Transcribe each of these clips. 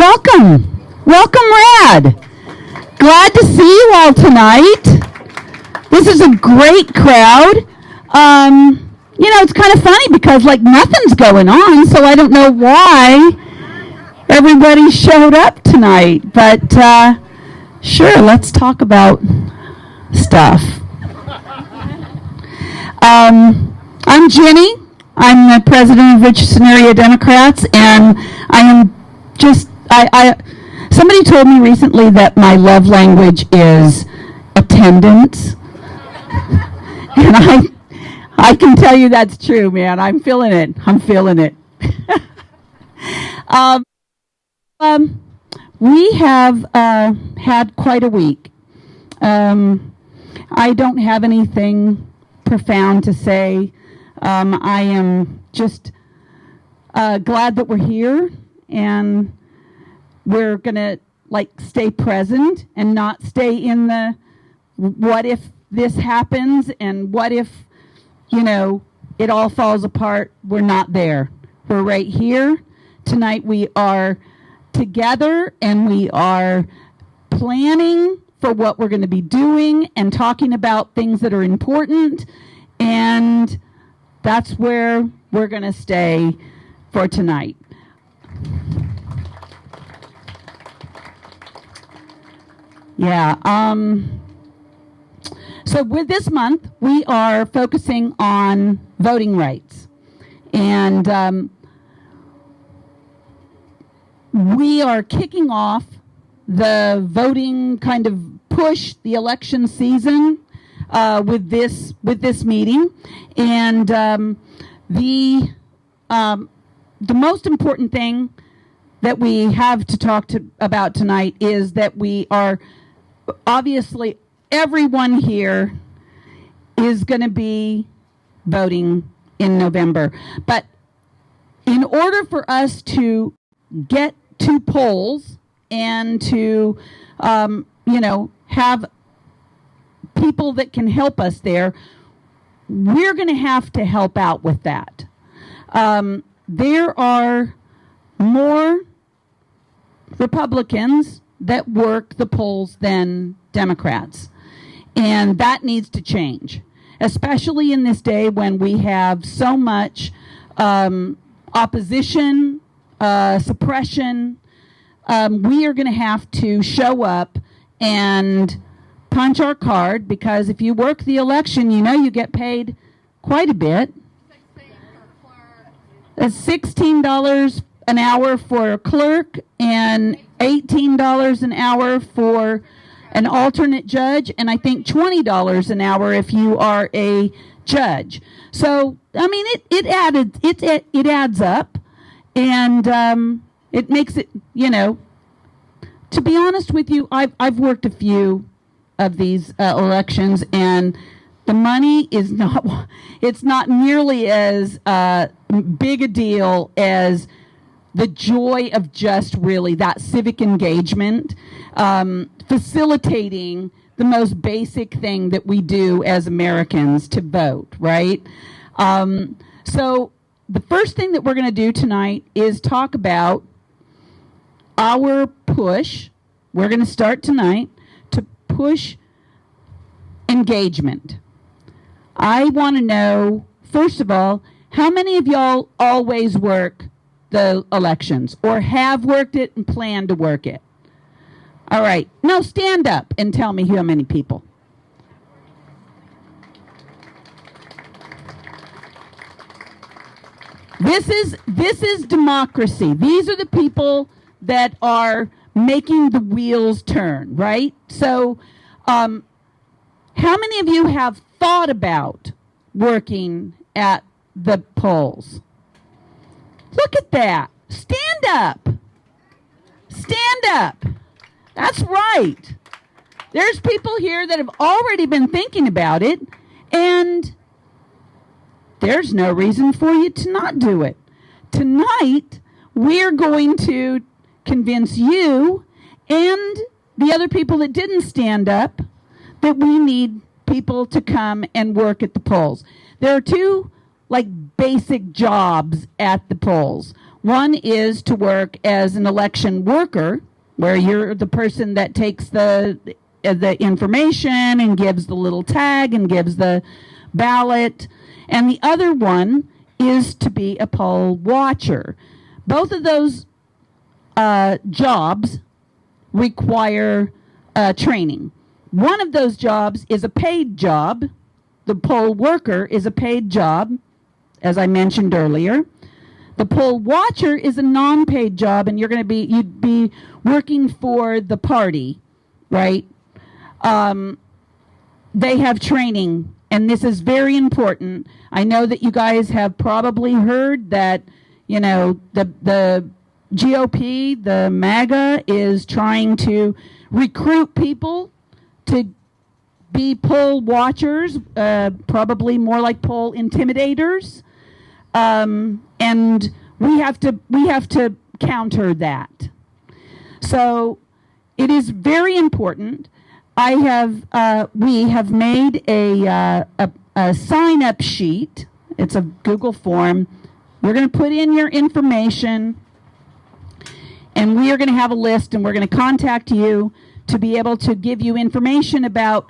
Welcome. Welcome, RAD. Glad to see you all tonight. This is a great crowd. It's kind of funny because nothing's going on, so I don't know why everybody showed up tonight. But sure, let's talk about stuff. I'm Jenny. I'm the president of Richardson Area Democrats, and I am somebody told me recently that my love language is attendance. And I can tell you that's true, man. I'm feeling it. We have had quite a week. I don't have anything profound to say. I am just glad that we're here, and we're gonna stay present and not stay in the what if this happens and what if it all falls apart. We're not there. We're right here tonight. We are together and we are planning for what we're going to be doing and talking about things that are important, and that's where we're going to stay for tonight. Yeah. So with this month, we are focusing on voting rights. And we are kicking off the voting kind of push, the election season, with this meeting. And the most important thing that we have to talk about tonight is that we are obviously, everyone here is going to be voting in November. But in order for us to get to polls and to, have people that can help us there, we're going to have to help out with that. There are more Republicans that work the polls than Democrats. And that needs to change, especially in this day when we have so much opposition, suppression. We are going to have to show up and punch our card, because if you work the election, you get paid quite a bit. That's $16 an hour for a clerk and $18 an hour for an alternate judge, and I think $20 an hour if you are a judge. So I mean, it adds up, and it makes it. To be honest with you, I've worked a few of these elections, and the money is not nearly as big a deal as the joy of just really that civic engagement, facilitating the most basic thing that we do as Americans, to vote, right? So the first thing that we're going to do tonight is talk about our push. We're going to start tonight to push engagement. I want to know, first of all, how many of y'all always work the elections or have worked it and plan to work it? All right. Now stand up and tell me how many people. This is democracy. These are the people that are making the wheels turn, right? So how many of you have thought about working at the polls? Look at that. Stand up. Stand up. That's right. There's people here that have already been thinking about it, and there's no reason for you to not do it. Tonight, we're going to convince you and the other people that didn't stand up that we need people to come and work at the polls. There are two basic jobs at the polls. One is to work as an election worker, where you're the person that takes the information and gives the little tag and gives the ballot. And the other one is to be a poll watcher. Both of those jobs require training. One of those jobs is a paid job. The poll worker is a paid job, as I mentioned earlier. The poll watcher is a non-paid job, and you'd be working for the party, right? They have training, and this is very important. I know that you guys have probably heard that, you know, the GOP, the MAGA, is trying to recruit people to be poll watchers, probably more like poll intimidators, and we have to counter that. So it is very important. We have made a sign-up sheet. It's a Google form. We're going to put in your information, and we are going to have a list, and we're going to contact you to be able to give you information about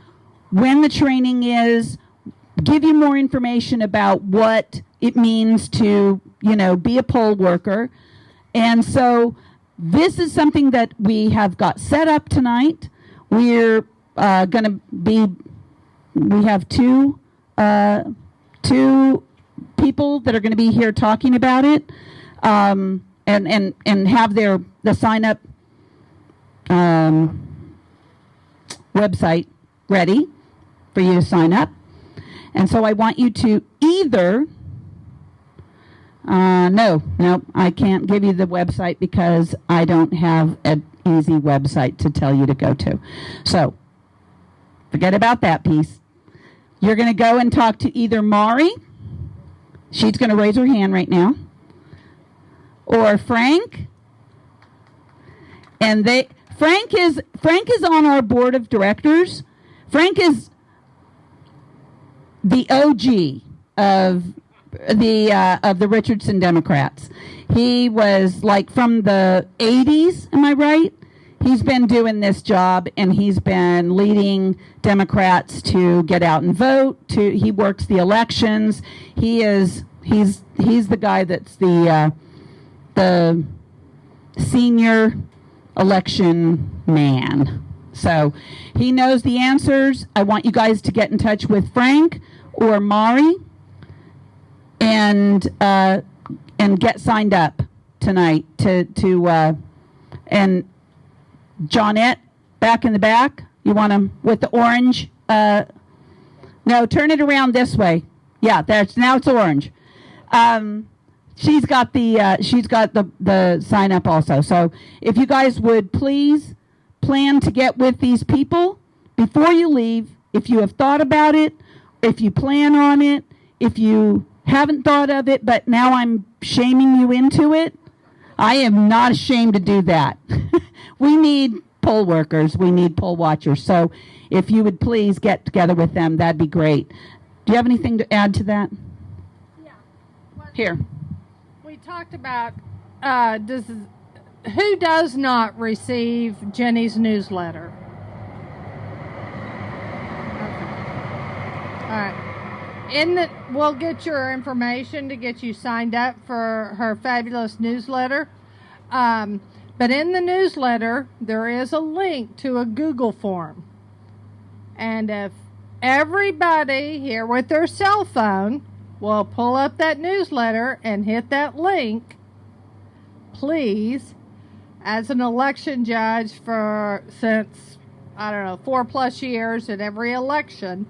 when the training is, give you more information about what it means to, you know, be a poll worker. And so this is something that we have got set up tonight. We're going to be, we have two people that are going to be here talking about it, and have the sign up website ready for you to sign up. And so I want you to either, no, I can't give you the website because I don't have an easy website to tell you to go to. So forget about that piece. You're going to go and talk to either Mari, she's going to raise her hand right now, or Frank. And Frank is on our board of directors. Frank is the OG of the Richardson Democrats. He was like from the 80s, am I right? He's been doing this job, and he's been leading Democrats to get out and vote. He works the elections. He's the guy that's the senior election man. So he knows the answers. I want you guys to get in touch with Frank or Mari and get signed up tonight and Johnette, back in the back, you want them with the orange? No, turn it around this way. Yeah, now it's orange. She's got the sign up also. So if you guys would please plan to get with these people before you leave. If you have thought about it, if you plan on it, if you haven't thought of it, but now I'm shaming you into it, I am not ashamed to do that. We need poll workers. We need poll watchers. So if you would please get together with them, that'd be great. Do you have anything to add to that? Yeah. Well, here. We talked about who does not receive Jenny's newsletter? Okay. All right. We'll get your information to get you signed up for her fabulous newsletter. But in the newsletter, there is a link to a Google form. And if everybody here with their cell phone will pull up that newsletter and hit that link, please, as an election judge since, 4+ years at every election,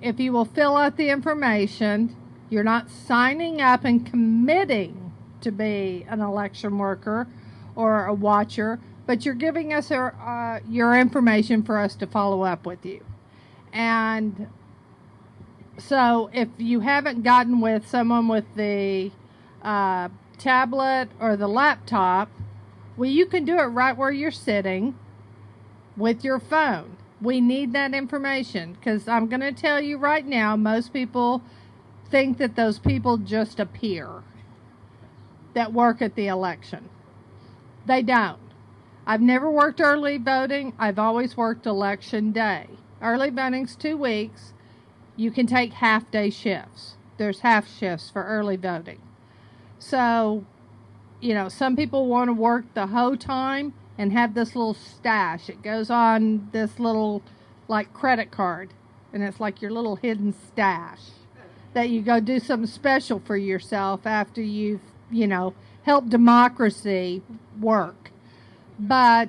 if you will fill out the information, you're not signing up and committing to be an election worker or a watcher, but you're giving us your information for us to follow up with you. And so if you haven't gotten with someone with the tablet or the laptop, well, you can do it right where you're sitting with your phone. We need that information because I'm going to tell you right now, most people think that those people just appear. that work at the election. They don't. I've never worked early voting. I've always worked election day. Early voting's 2 weeks. You can take half-day shifts. There's half shifts for early voting. So, some people want to work the whole time and have this little stash. It goes on this little, like, credit card. And it's like your little hidden stash that you go do something special for yourself after you've, helped democracy work. But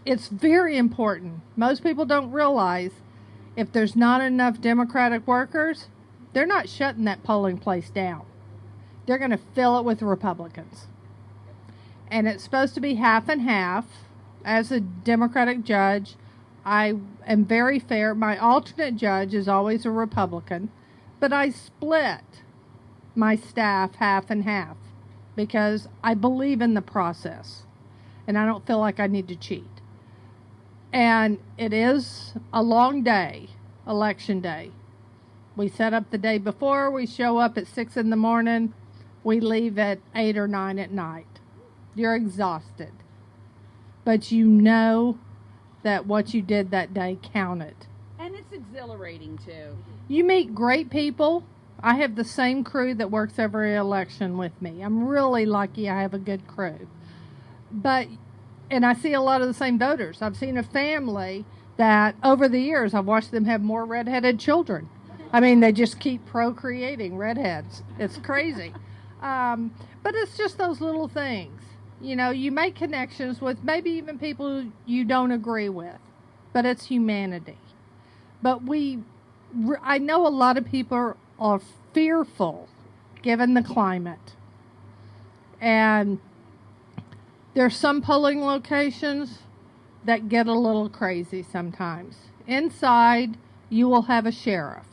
it's very important. Most people don't realize if there's not enough Democratic workers, they're not shutting that polling place down. They're going to fill it with Republicans. And it's supposed to be half and half. As a Democratic judge, I am very fair. My alternate judge is always a Republican, but I split my staff half and half because I believe in the process and I don't feel like I need to cheat. And it is a long day, election day. We set up the day before, we show up at 6 in the morning, we leave at 8 or 9 at night. You're exhausted. But you know that what you did that day counted. And it's exhilarating too. You meet great people. I have the same crew that works every election with me. I'm really lucky I have a good crew. And I see a lot of the same voters. I've seen a family that over the years I've watched them have more redheaded children. I mean, they just keep procreating redheads. It's crazy. But it's just those little things. You make connections with maybe even people you don't agree with, but it's humanity. But I know a lot of people are fearful given the climate. And there's some polling locations that get a little crazy sometimes. Inside, you will have a sheriff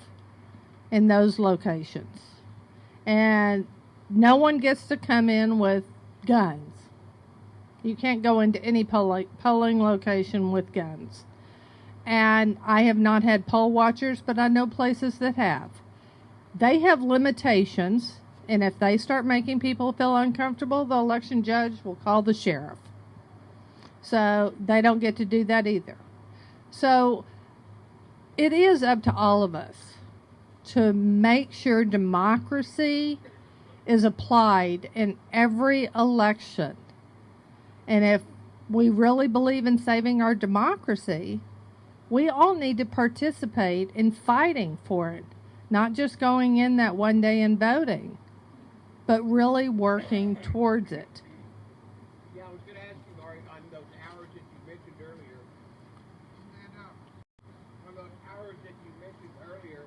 in those locations. And no one gets to come in with guns. You can't go into any polling location with guns. And I have not had poll watchers, but I know places that have. They have limitations, and if they start making people feel uncomfortable, the election judge will call the sheriff. So they don't get to do that either. So it is up to all of us to make sure democracy is applied in every election. And if we really believe in saving our democracy, we all need to participate in fighting for it. Not just going in that one day and voting, but really working towards it. Yeah, I was going to ask you, Laurie, on those hours that you mentioned earlier. On those hours that you mentioned earlier,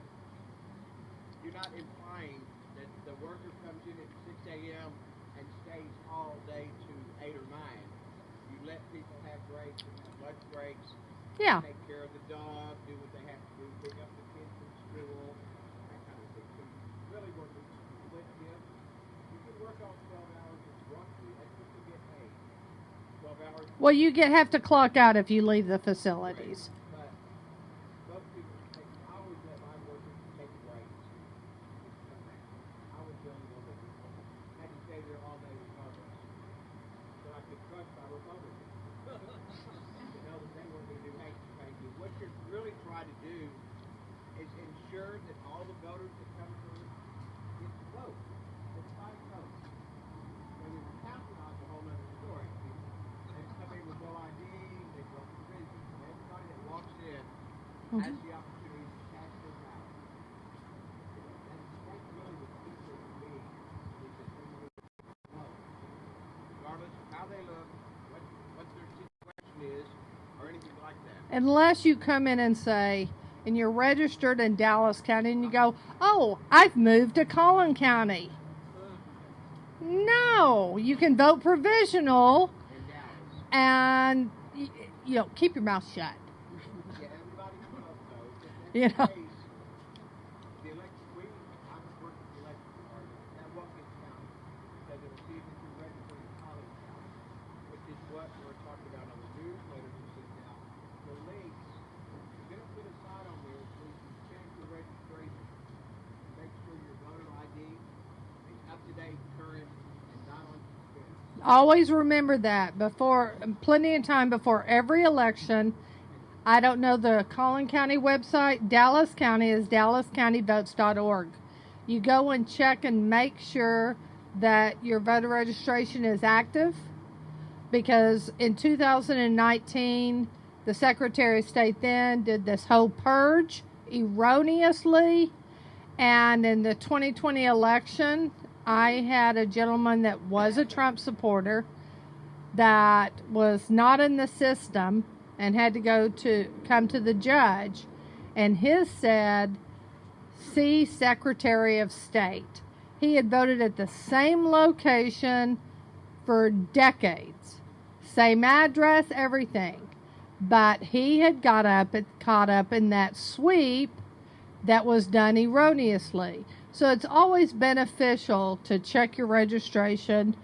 you're not implying that the worker comes in at 6 a.m. and stays all day to 8 or 9. You let people have breaks and have lunch breaks. Yeah. Take care of the dog, do what they have to do, pick up the kids from school, that kind of thing. So you really work with split shifts. You can work all 12 hours roughly as you can get paid. 12 hours. Well, you have to clock out if you leave the facilities. But most people take, I always let my workers take breaks. I was the only one that had to stay there all day regardless. So I could trust my Republicans. To know that they weren't going to do thank you. What you're really trying to do is ensure that all the voters that come through get to vote. It's by vote. When you're counting on the whole other story. They come in with no ID, they broke the vision, and everybody that walks in has the opportunity to cast their ballot. That's really the key thing to me, is that they vote. Regardless of how they look, what their situation is, or anything like that. Unless you come in and say, and you're registered in Dallas County, and you go, oh, I've moved to Collin County. No, you can vote provisional, and keep your mouth shut. Yeah, everybody can vote though. You know. The election, I was working the election department at Watkins County, because it will see if you're registered in Collin County, which is what we're talking about on the newsletter we sent out. The links, you're going to put a sign on there so you can check your registration. Make sure your voter ID is up to date, current, always remember that before, plenty of time before every election. I don't know the Collin County website. Dallas County is dallascountyvotes.org. You go and check and make sure that your voter registration is active, because in 2019, the Secretary of State then did this whole purge erroneously, and in the 2020 election, I had a gentleman that was a Trump supporter that was not in the system and had to come to the judge, and his said, see Secretary of State. He had voted at the same location for decades, same address, everything, but he had caught up in that sweep that was done erroneously. So it's always beneficial to check your registration,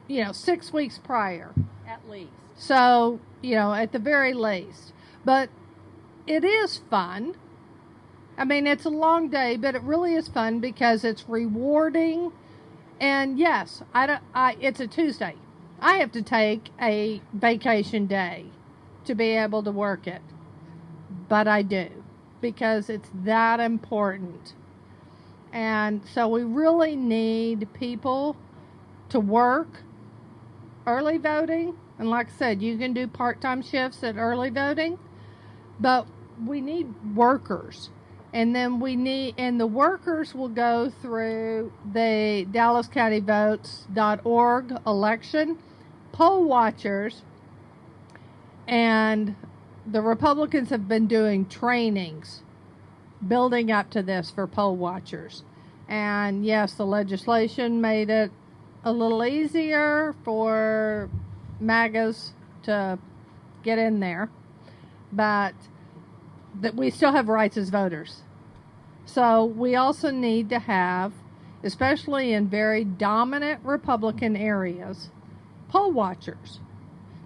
6 weeks prior. At least. So, at the very least. But it is fun. I mean, it's a long day, but it really is fun because it's rewarding. And yes, it's a Tuesday. I have to take a vacation day to be able to work it. But I do, because it's that important. And so we really need people to work early voting. And like I said, you can do part-time shifts at early voting, but we need workers. And then and the workers will go through the dallascountyvotes.org election, poll watchers, and the Republicans have been doing trainings building up to this for poll watchers. And yes, the legislation made it a little easier for MAGAs to get in there, but that we still have rights as voters. So we also need to have, especially in very dominant Republican areas, poll watchers,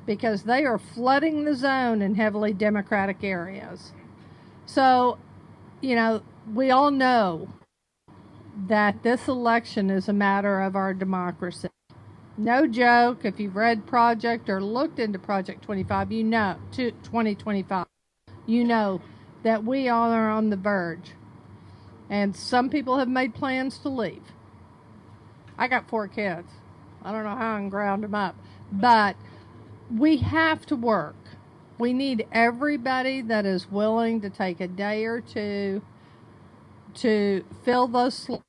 because they are flooding the zone in heavily Democratic areas. So, we all know that this election is a matter of our democracy. No joke. If you've read Project or looked into Project 2025, you know that we all are on the verge. And some people have made plans to leave. I got 4 kids. I don't know how I can ground them up. But we have to work. We need everybody that is willing to take a day or two to fill those slots.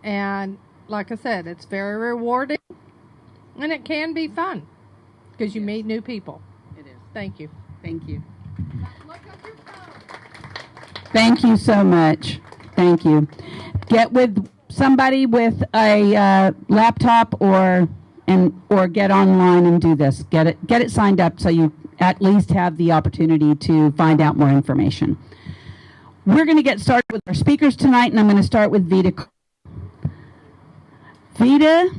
And like I said, it's very rewarding, and it can be fun because you meet new people. It is. Thank you. Thank you. Look up your phone. Thank you so much. Thank you. Get with somebody with a laptop or get online and do this. Get it signed up so you at least have the opportunity to find out more information. We're going to get started with our speakers tonight, and I'm going to start with Veda Kull. Veda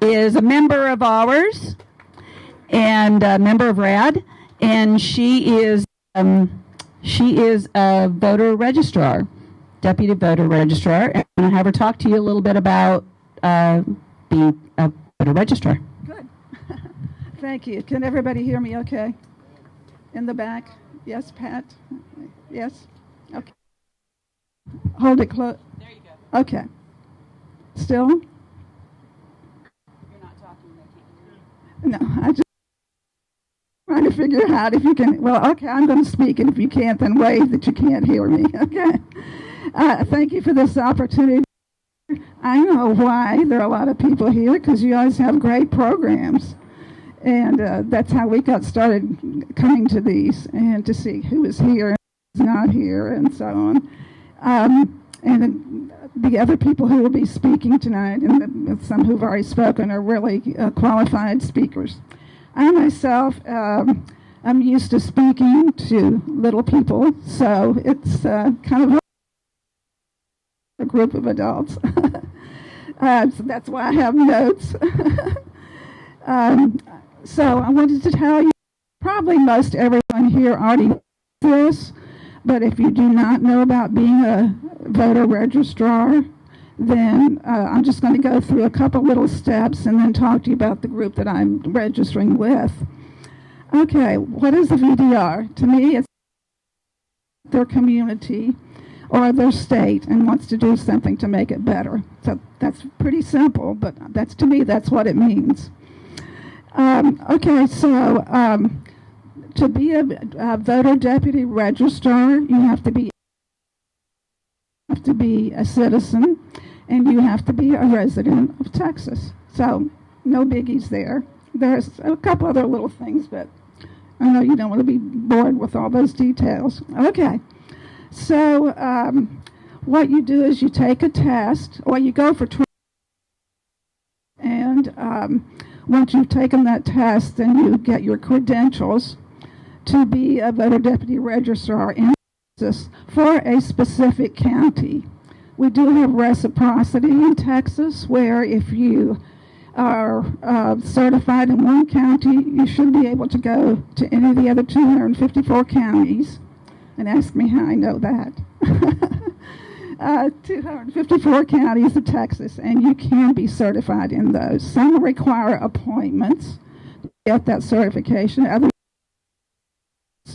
is a member of ours and a member of RAD, and she is a voter registrar, deputy voter registrar. And I'm going to have her talk to you a little bit about being a voter registrar. Good. Thank you. Can everybody hear me okay? In the back? Yes, Pat? Yes? Okay. Hold it close. There you go. Okay. Still? You're not talking, they can't hear you. No, I just trying to figure out if you can. Well, okay, I'm going to speak, and if you can't, then wave that you can't hear me. Okay. Thank you for this opportunity. I know why there are a lot of people here, because you always have great programs. And that's how we got started coming to these, and to see who is here and who is not here, and so on. And the other people who will be speaking tonight, and some who've already spoken, are really qualified speakers. I myself I'm used to speaking to little people, so it's kind of a group of adults. So that's why I have notes. So I wanted to tell you, probably most everyone here already knows this, but if you do not know about being a voter registrar, then I'm just going to go through a couple little steps and then talk to you about the group that I'm registering with. Okay, what is a VDR? To me, it's their community or their state and wants to do something to make it better. So that's pretty simple, but that's, to me, that's what it means. Okay, so to be a voter deputy registrar, you have to be a citizen, and you have to be a resident of Texas. So no biggies there. There's a couple other little things, but I know you don't want to be bored with all those details. Okay, so what you do is you take a test, or you go for training, and once you've taken that test, then you get your credentials to be a voter deputy registrar in Texas for a specific county. We do have reciprocity in Texas, where if you are certified in one county, you should be able to go to any of the other 254 counties. And ask me how I know that. 254 counties of Texas, and you can be certified in those. Some require appointments to get that certification, others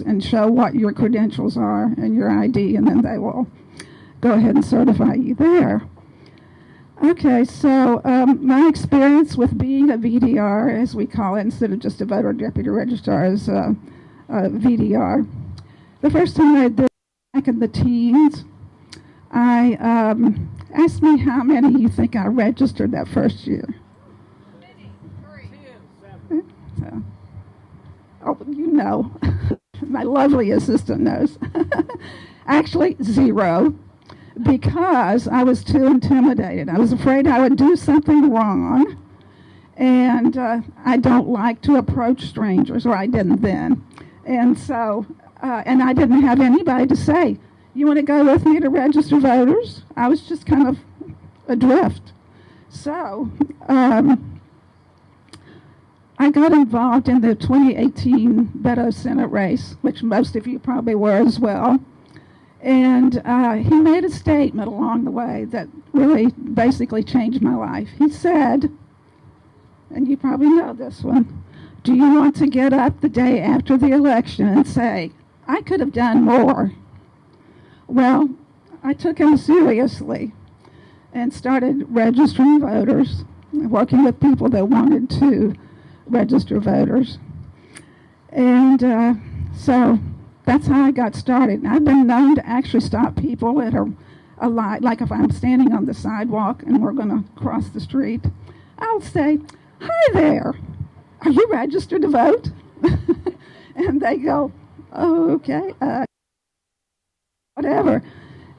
and show what your credentials are and your ID, and then they will go ahead and certify you there. Okay, so my experience with being a VDR, as we call it, instead of just a voter deputy registrar, is a VDR. The first time I did it back in the teens, I asked me how many you think I registered that first year. So, oh, you know. My lovely assistant knows. Actually, 0, because I was too intimidated. I was afraid I would do something wrong, and I don't like to approach strangers, or I didn't then. And so, and I didn't have anybody to say, you want to go with me to register voters? I was just kind of adrift. So, I got involved in the 2018 Veda Senate race, which most of you probably were as well. And he made a statement along the way that really basically changed my life. He said, and you probably know this one, do you want to get up the day after the election and say, I could have done more? Well, I took him seriously and started registering voters, working with people that wanted to register voters. And so that's how I got started. And I've been known to actually stop people at a light, like if I'm standing on the sidewalk and we're going to cross the street, I'll say, hi there, are you registered to vote? And they go, oh, okay, whatever.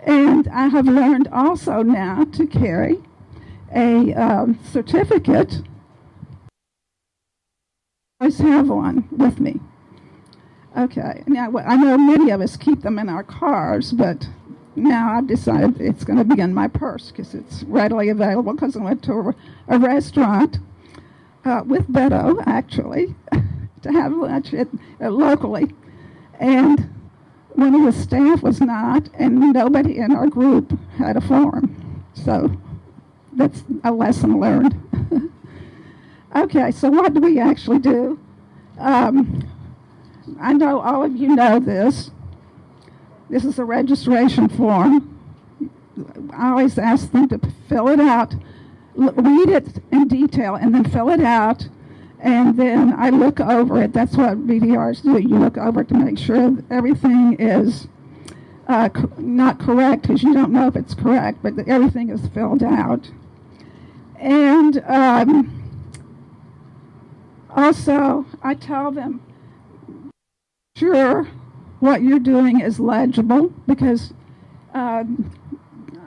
And I have learned also now to carry a certificate. I always have one with me. Okay, now I know many of us keep them in our cars, but now I've decided it's going to be in my purse because it's readily available, because I went to a restaurant with Beto, actually, to have lunch locally. And one of the staff was not, and nobody in our group had a form. So that's a lesson learned. Okay, so what do we actually do? I know all of you know this. This is a registration form. I always ask them to fill it out, read it in detail, and then fill it out. And then I look over it. That's what VDRs do. You look over it to make sure everything is not correct, because you don't know if it's correct, but everything is filled out. And also, I tell them, sure, what you're doing is legible, because how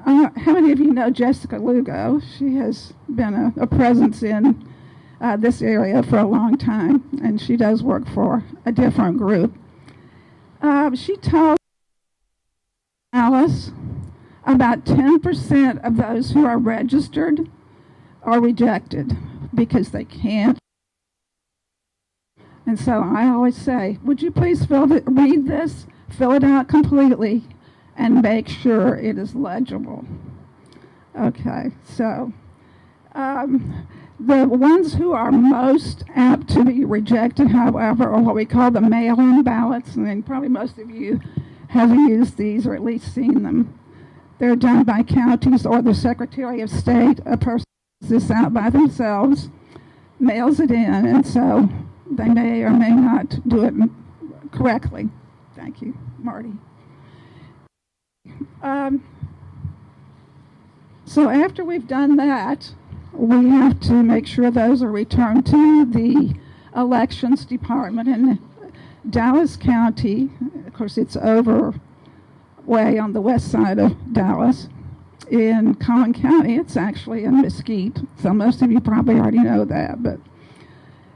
many of you know Jessica Lugo? She has been a presence in this area for a long time, and she does work for a different group. She told Alice about 10% of those who are registered are rejected because they can't. And so I always say, would you please read this, fill it out completely, and make sure it is legible. Okay, so the ones who are most apt to be rejected, however, are what we call the mail-in ballots, and then probably most of you have used these or at least seen them. They're done by counties or the Secretary of State. A person fills this out by themselves, mails it in, and so they may or may not do it correctly. Thank you, Marty. So after we've done that, we have to make sure those are returned to the elections department in Dallas County. Of course, it's over way on the west side of Dallas. In Collin County, it's actually in Mesquite, so most of you probably already know that. But,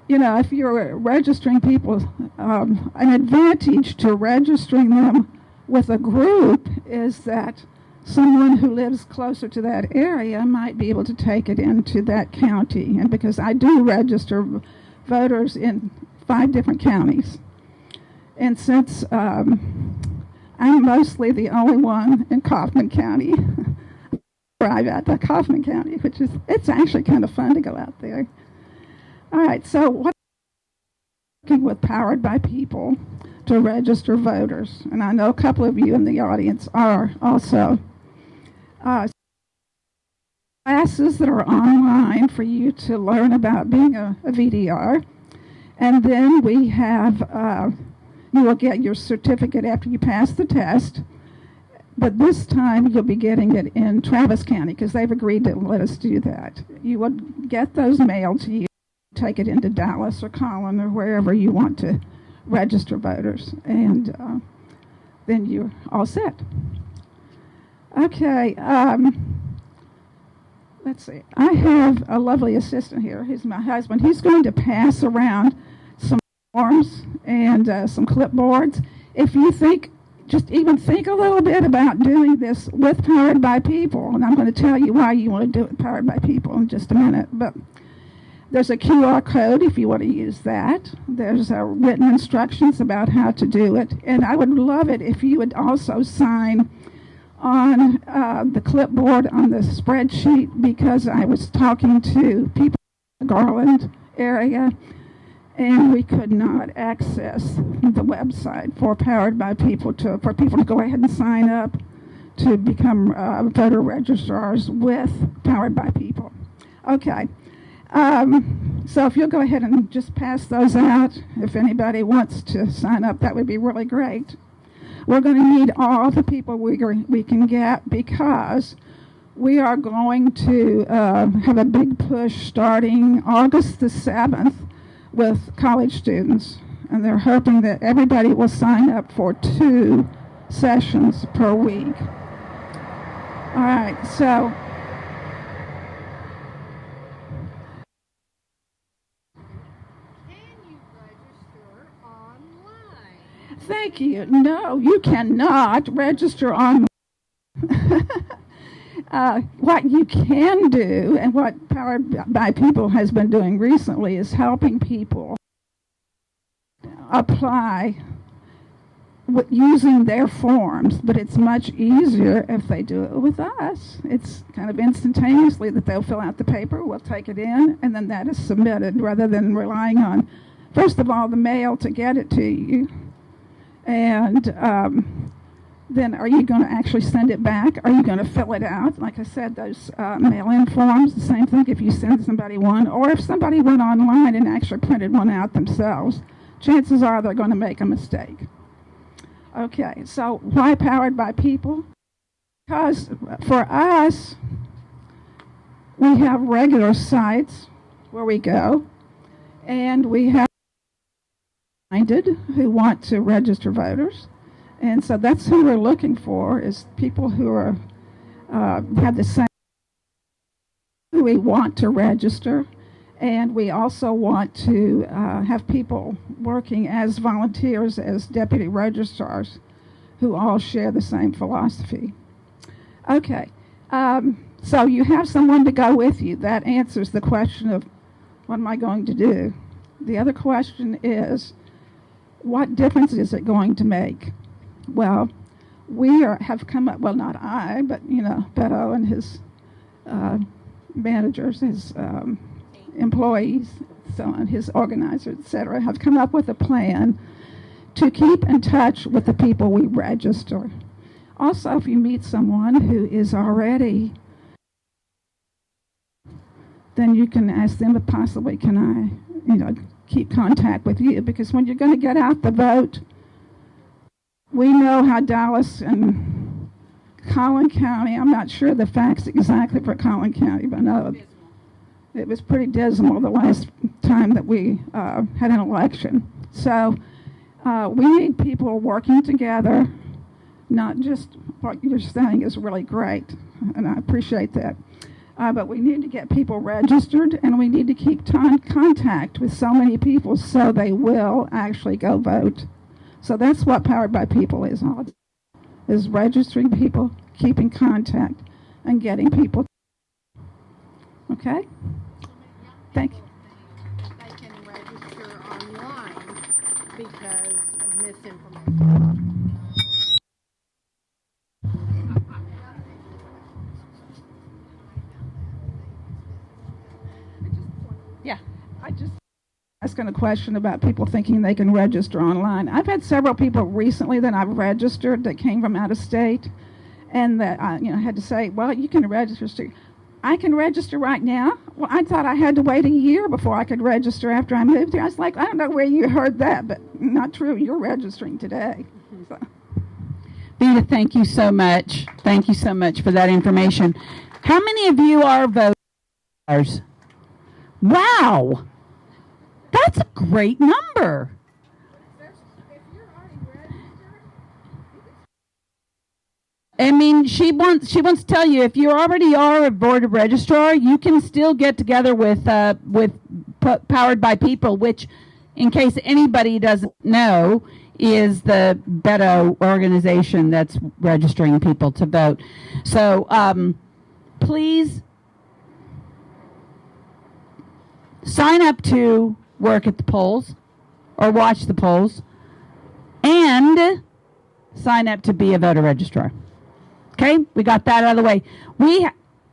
you know, if you're registering people, an advantage to registering them with a group is that someone who lives closer to that area might be able to take it into that county. And because I do register voters in 5 different counties, and since I'm mostly the only one in Kaufman County, drive out to Kaufman County, which is, it's actually kind of fun to go out there. All right, so what working with Powered by People to register voters, and I know a couple of you in the audience are also. Classes that are online for you to learn about being a VDR, and then we have, you will get your certificate after you pass the test, but this time you'll be getting it in Travis County because they've agreed to let us do that. You will get those mailed to you, take it into Dallas or Collin or wherever you want to register voters, and then you're all set. Okay, let's see. I have a lovely assistant here. He's my husband. He's going to pass around some forms and some clipboards. If you think, just even think a little bit about doing this with Powered by People, and I'm going to tell you why you want to do it Powered by People in just a minute, but there's a QR code if you want to use that. There's written instructions about how to do it, and I would love it if you would also sign on the clipboard on the spreadsheet, because I was talking to people in the Garland area, and we could not access the website for Powered by People for people to go ahead and sign up to become voter registrars with Powered by People. Okay. So if you'll go ahead and just pass those out, if anybody wants to sign up, that would be really great. We're going to need all the people we can get, because we are going to have a big push starting August the 7th with college students, and they're hoping that everybody will sign up for 2 sessions per week. All right, so thank you. No, you cannot register online. What you can do, and what Powered by People has been doing recently, is helping people apply using their forms, but it's much easier if they do it with us. It's kind of instantaneously that they'll fill out the paper, we'll take it in, and then that is submitted, rather than relying on, first of all, the mail to get it to you. And then are you going to actually send it back? Are you going to fill it out? Like I said, those mail-in forms, the same thing if you send somebody one, or if somebody went online and actually printed one out themselves, chances are they're going to make a mistake. Okay, so why Powered by People? Because for us, we have regular sites where we go, and we have who want to register voters, and so that's who we're looking for, is people who are have the same, who we want to register, and we also want to have people working as volunteers, as deputy registrars, who all share the same philosophy. Okay, so you have someone to go with you. That answers the question of what am I going to do? The other question is, what difference is it going to make? Well, we have come up, well, not I, but, you know, Beto and his managers, his employees, so on, his organizers, etc., have come up with a plan to keep in touch with the people we register. Also, if you meet someone who is already, then you can ask them if possibly can I, keep contact with you, because when you're going to get out the vote, we know how Dallas and Collin County, I'm not sure the facts exactly for Collin County, but I know it was pretty dismal the last time that we had an election. So we need people working together, not just what you're saying is really great, and I appreciate that. But we need to get people registered, and we need to keep contact with so many people so they will actually go vote. So that's what Powered by People is all, is registering people, keeping contact, and getting people. Okay? Thank you. They can register online because of misinformation. Yeah. I just asking a question about people thinking they can register online. I've had several people recently that I've registered that came from out of state, and that I had to say, well, you can register. I can register right now. Well, I thought I had to wait a year before I could register after I moved here. I was like, I don't know where you heard that, but not true. You're registering today. So. Veda, thank you so much. Thank you so much for that information. How many of you are voters? Wow, that's a great number. I mean, she wants to tell you, if you already are a board registrar, you can still get together with Powered by People, which, in case anybody doesn't know, is the Veda organization that's registering people to vote. So please sign up to work at the polls or watch the polls, and sign up to be a voter registrar. Okay, we got that out of the way.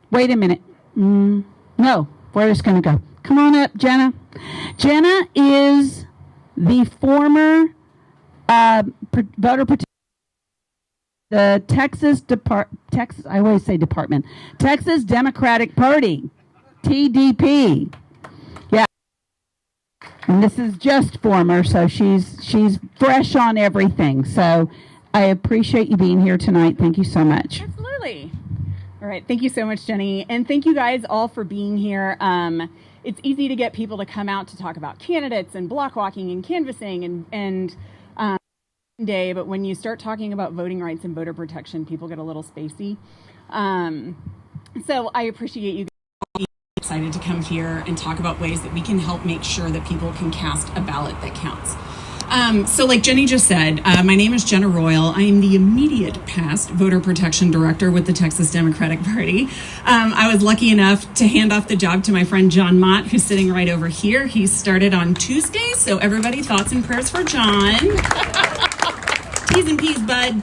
Wait a minute. No, we're just going to go. Come on up, Jenna. Jenna is the former voter protection, the Texas Democratic Party, TDP. Yeah, and this is just former, so she's fresh on everything. So I appreciate you being here tonight. Thank you so much. Absolutely. All right. Thank you so much, Jenny. And thank you guys all for being here. It's easy to get people to come out to talk about candidates and block walking and canvassing and day, but when you start talking about voting rights and voter protection, people get a little spacey. So I appreciate you guys excited to come here and talk about ways that we can help make sure that people can cast a ballot that counts. So like Jenny just said, my name is Jenna Royal. I am the immediate past voter protection director with the Texas Democratic Party. I was lucky enough to hand off the job to my friend John Mott, who's sitting right over here. He started on Tuesday, so everybody, thoughts and prayers for John. T's and P's, bud.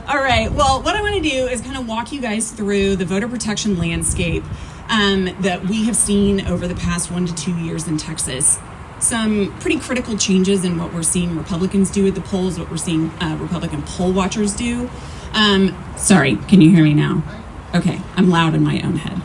All right, well, what I want to do is kind of walk you guys through the voter protection landscape that we have seen over the past 1 to 2 years in Texas. Some pretty critical changes in what we're seeing Republicans do at the polls, what we're seeing Republican poll watchers do. Sorry, can you hear me now? Okay, I'm loud in my own head.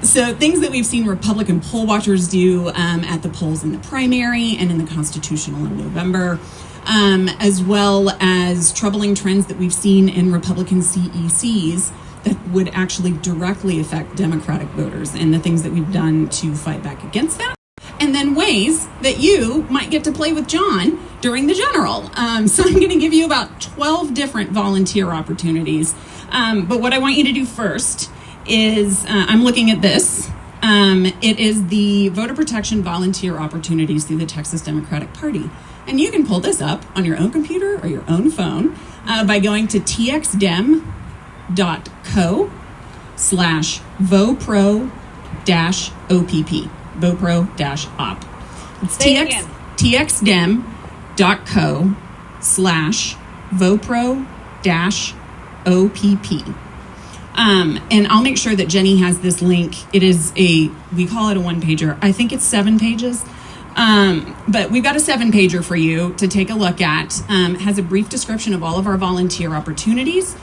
So things that we've seen Republican poll watchers do at the polls in the primary and in the constitutional in November, as well as troubling trends that we've seen in Republican CECs that would actually directly affect Democratic voters, and the things that we've done to fight back against that. And then ways that you might get to play with John during the general. So I'm going to give you about 12 different volunteer opportunities. But what I want you to do first is, I'm looking at this. It is the voter protection volunteer opportunities through the Texas Democratic Party. And you can pull this up on your own computer or your own phone by going to txdem.co/vopro-opp. vopro-op. It's txdem.co/vopro-opp. And I'll make sure that Jenny has this link. It is we call it a one-pager. I think it's 7 pages. But we've got a 7-pager for you to take a look at. It has a brief description of all of our volunteer opportunities,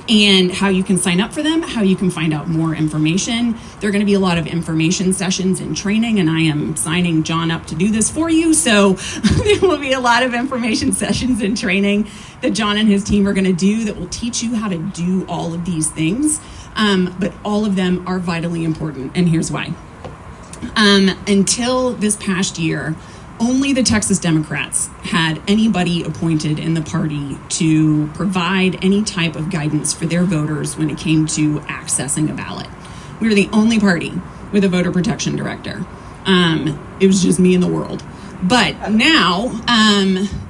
and how you can sign up for them, how you can find out more information. There are going to be a lot of information sessions and training, and I am signing John up to do this for you. So there will be a lot of information sessions and training that John and his team are going to do that will teach you how to do all of these things. But all of them are vitally important, and here's why. Until this past year, only the Texas Democrats had anybody appointed in the party to provide any type of guidance for their voters when it came to accessing a ballot. We were the only party with a voter protection director. It was just me in the world. But now,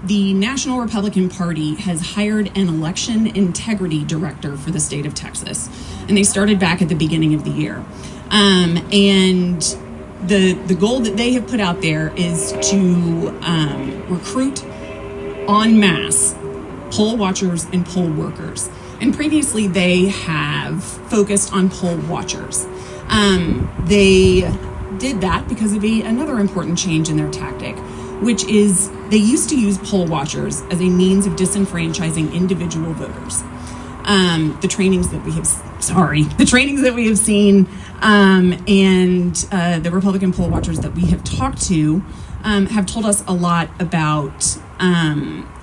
the National Republican Party has hired an election integrity director for the state of Texas. And they started back at the beginning of the year. And the goal that they have put out there is to recruit en masse poll watchers and poll workers. And previously they have focused on poll watchers. They did that because of another important change in their tactic, which is they used to use poll watchers as a means of disenfranchising individual voters. The trainings that we have seen, and the Republican poll watchers that we have talked to have told us a lot about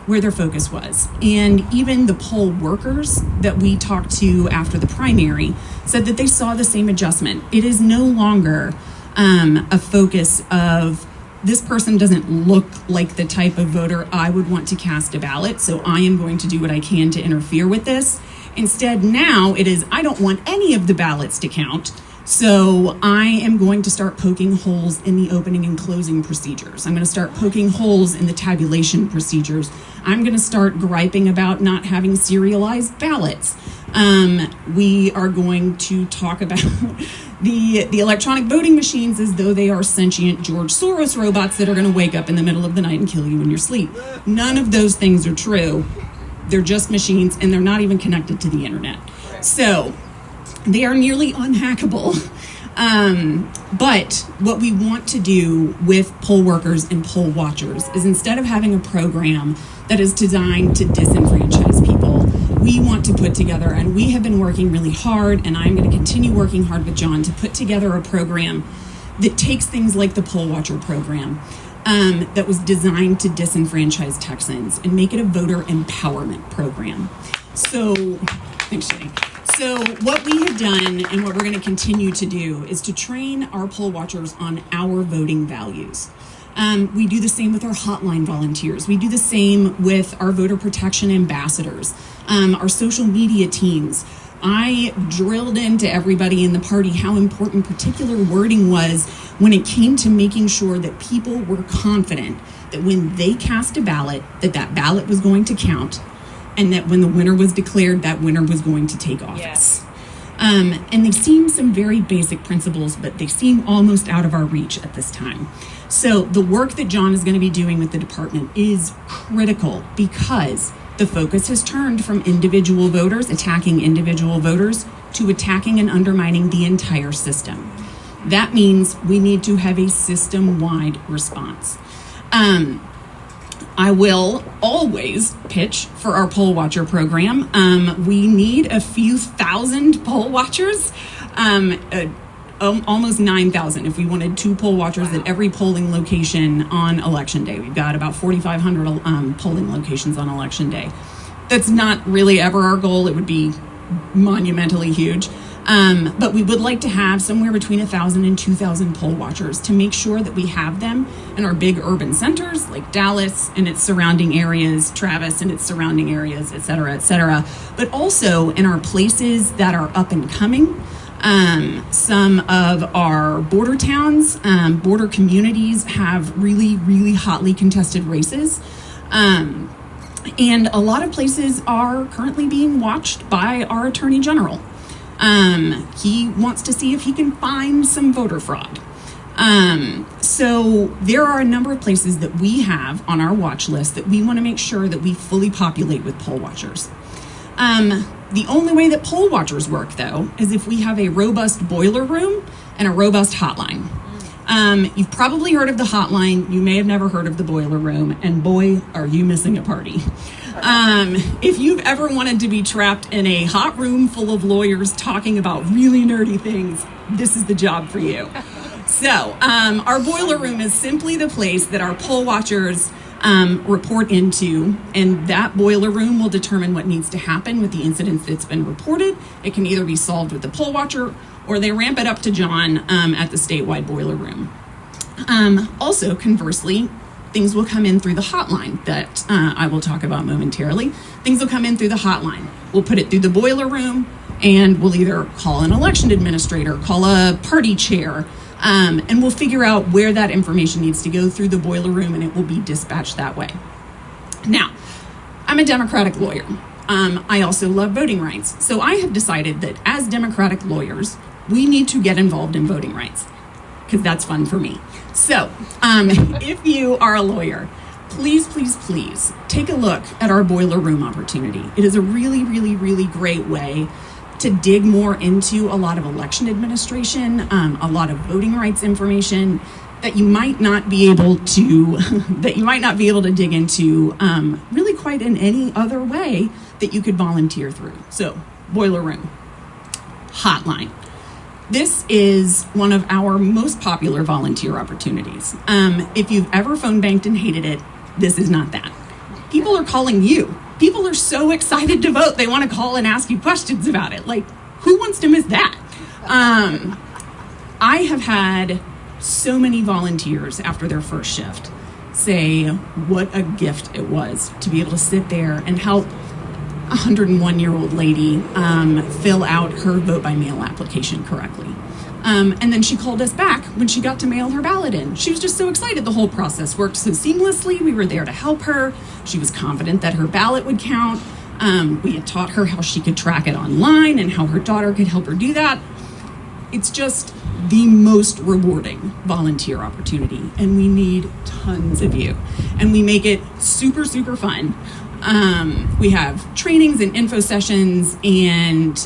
where their focus was. And even the poll workers that we talked to after the primary said that they saw the same adjustment. It is no longer a focus of this person doesn't look like the type of voter I would want to cast a ballot, so I am going to do what I can to interfere with this. Instead, now it is, I don't want any of the ballots to count, so I am going to start poking holes in the opening and closing procedures. I'm going to start poking holes in the tabulation procedures. I'm going to start griping about not having serialized ballots. We are going to talk about the electronic voting machines as though they are sentient George Soros robots that are going to wake up in the middle of the night and kill you in your sleep. None of those things are true. They're just machines, and they're not even connected to the internet. So they are nearly unhackable. But what we want to do with poll workers and poll watchers is, instead of having a program that is designed to disenfranchise people, we want to put together, and we have been working really hard, and I'm going to continue working hard with John to put together a program that takes things like the poll watcher program, that was designed to disenfranchise Texans, and make it a voter empowerment program. So, thanks, Jenny. So what we have done, and what we're going to continue to do, is to train our poll watchers on our voting values. We do the same with our hotline volunteers. We do the same with our voter protection ambassadors, our social media teams. I drilled into everybody in the party how important particular wording was when it came to making sure that people were confident that when they cast a ballot, that ballot was going to count, and that when the winner was declared, that winner was going to take office. Yes. And they seem some very basic principles, but they seem almost out of our reach at this time. So the work that John is going to be doing with the department is critical, because the focus has turned from individual voters, attacking individual voters, to attacking and undermining the entire system. That means we need to have a system-wide response. I will always pitch for our poll watcher program. We need a few thousand poll watchers, almost 9,000 if we wanted 2 poll watchers at every polling location on Election Day. We've got about 4,500 polling locations on Election Day. That's not really ever our goal. It would be monumentally huge. But we would like to have somewhere between 1,000 and 2,000 poll watchers to make sure that we have them in our big urban centers like Dallas and its surrounding areas, Travis and its surrounding areas, et cetera, but also in our places that are up and coming. Some of our border towns, border communities have really, really hotly contested races. And a lot of places are currently being watched by our Attorney General. He wants to see if he can find some voter fraud. So there are a number of places that we have on our watch list that we want to make sure that we fully populate with poll watchers. The only way that poll watchers work, though, is if we have a robust boiler room and a robust hotline. You've probably heard of the hotline. You may have never heard of the boiler room, and boy, are you missing a party. If you've ever wanted to be trapped in a hot room full of lawyers talking about really nerdy things, this is the job for you. So, our boiler room is simply the place that our poll watchers report into, and that boiler room will determine what needs to happen with the incidents that's been reported. It can either be solved with the poll watcher, or they ramp it up to John at the statewide boiler room. Also, conversely, things will come in through the hotline that I will talk about momentarily. Things will come in through the hotline. We'll put it through the boiler room, and we'll either call an election administrator, call a party chair, and we'll figure out where that information needs to go through the boiler room, and it will be dispatched that way. Now, I'm a Democratic lawyer. I also love voting rights. So I have decided that as Democratic lawyers, we need to get involved in voting rights, because that's fun for me. So if you are a lawyer, please, please, please take a look at our boiler room opportunity. It is a really, really, really great way to dig more into a lot of election administration, a lot of voting rights information that you might not be able to dig into really quite in any other way that you could volunteer through. So, boiler room, hotline. This is one of our most popular volunteer opportunities. If you've ever phone banked and hated it, this is not that. People are calling you. People are so excited to vote, they want to call and ask you questions about it. Like, who wants to miss that? I have had so many volunteers after their first shift say what a gift it was to be able to sit there and help a 101-year-old lady fill out her vote by mail application correctly. And then she called us back when she got to mail her ballot in. She was just so excited. The whole process worked so seamlessly. We were there to help her. She was confident that her ballot would count. We had taught her how she could track it online and how her daughter could help her do that. It's just the most rewarding volunteer opportunity, and we need tons of you. And we make it super, super fun. We have trainings and info sessions and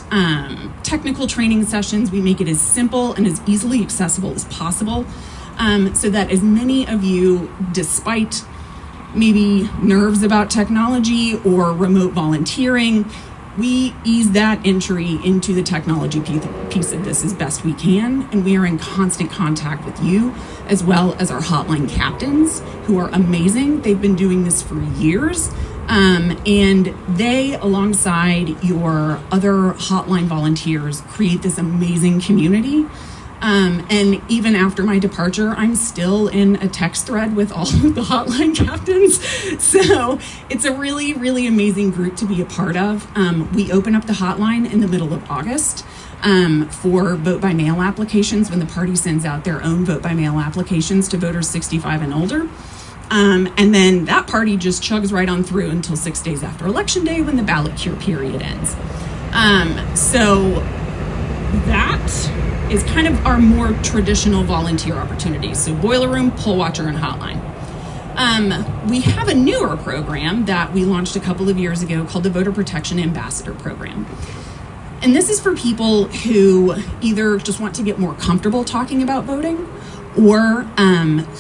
technical training sessions. We make it as simple and as easily accessible as possible, so that as many of you, despite maybe nerves about technology or remote volunteering, we ease that entry into the technology piece of this as best we can, and we are in constant contact with you, as well as our hotline captains, who are amazing. They've been doing this for years, and they, alongside your other hotline volunteers, create this amazing community. And even after my departure, I'm still in a text thread with all of the hotline captains. So it's a really, really amazing group to be a part of. We open up the hotline in the middle of August for vote by mail applications, when the party sends out their own vote by mail applications to voters 65 and older. And then that party just chugs right on through until 6 days after Election Day, when the ballot cure period ends. So that is kind of our more traditional volunteer opportunities. So boiler room, poll watcher, and hotline. We have a newer program that we launched a couple of years ago called the Voter Protection Ambassador Program. And this is for people who either just want to get more comfortable talking about voting, or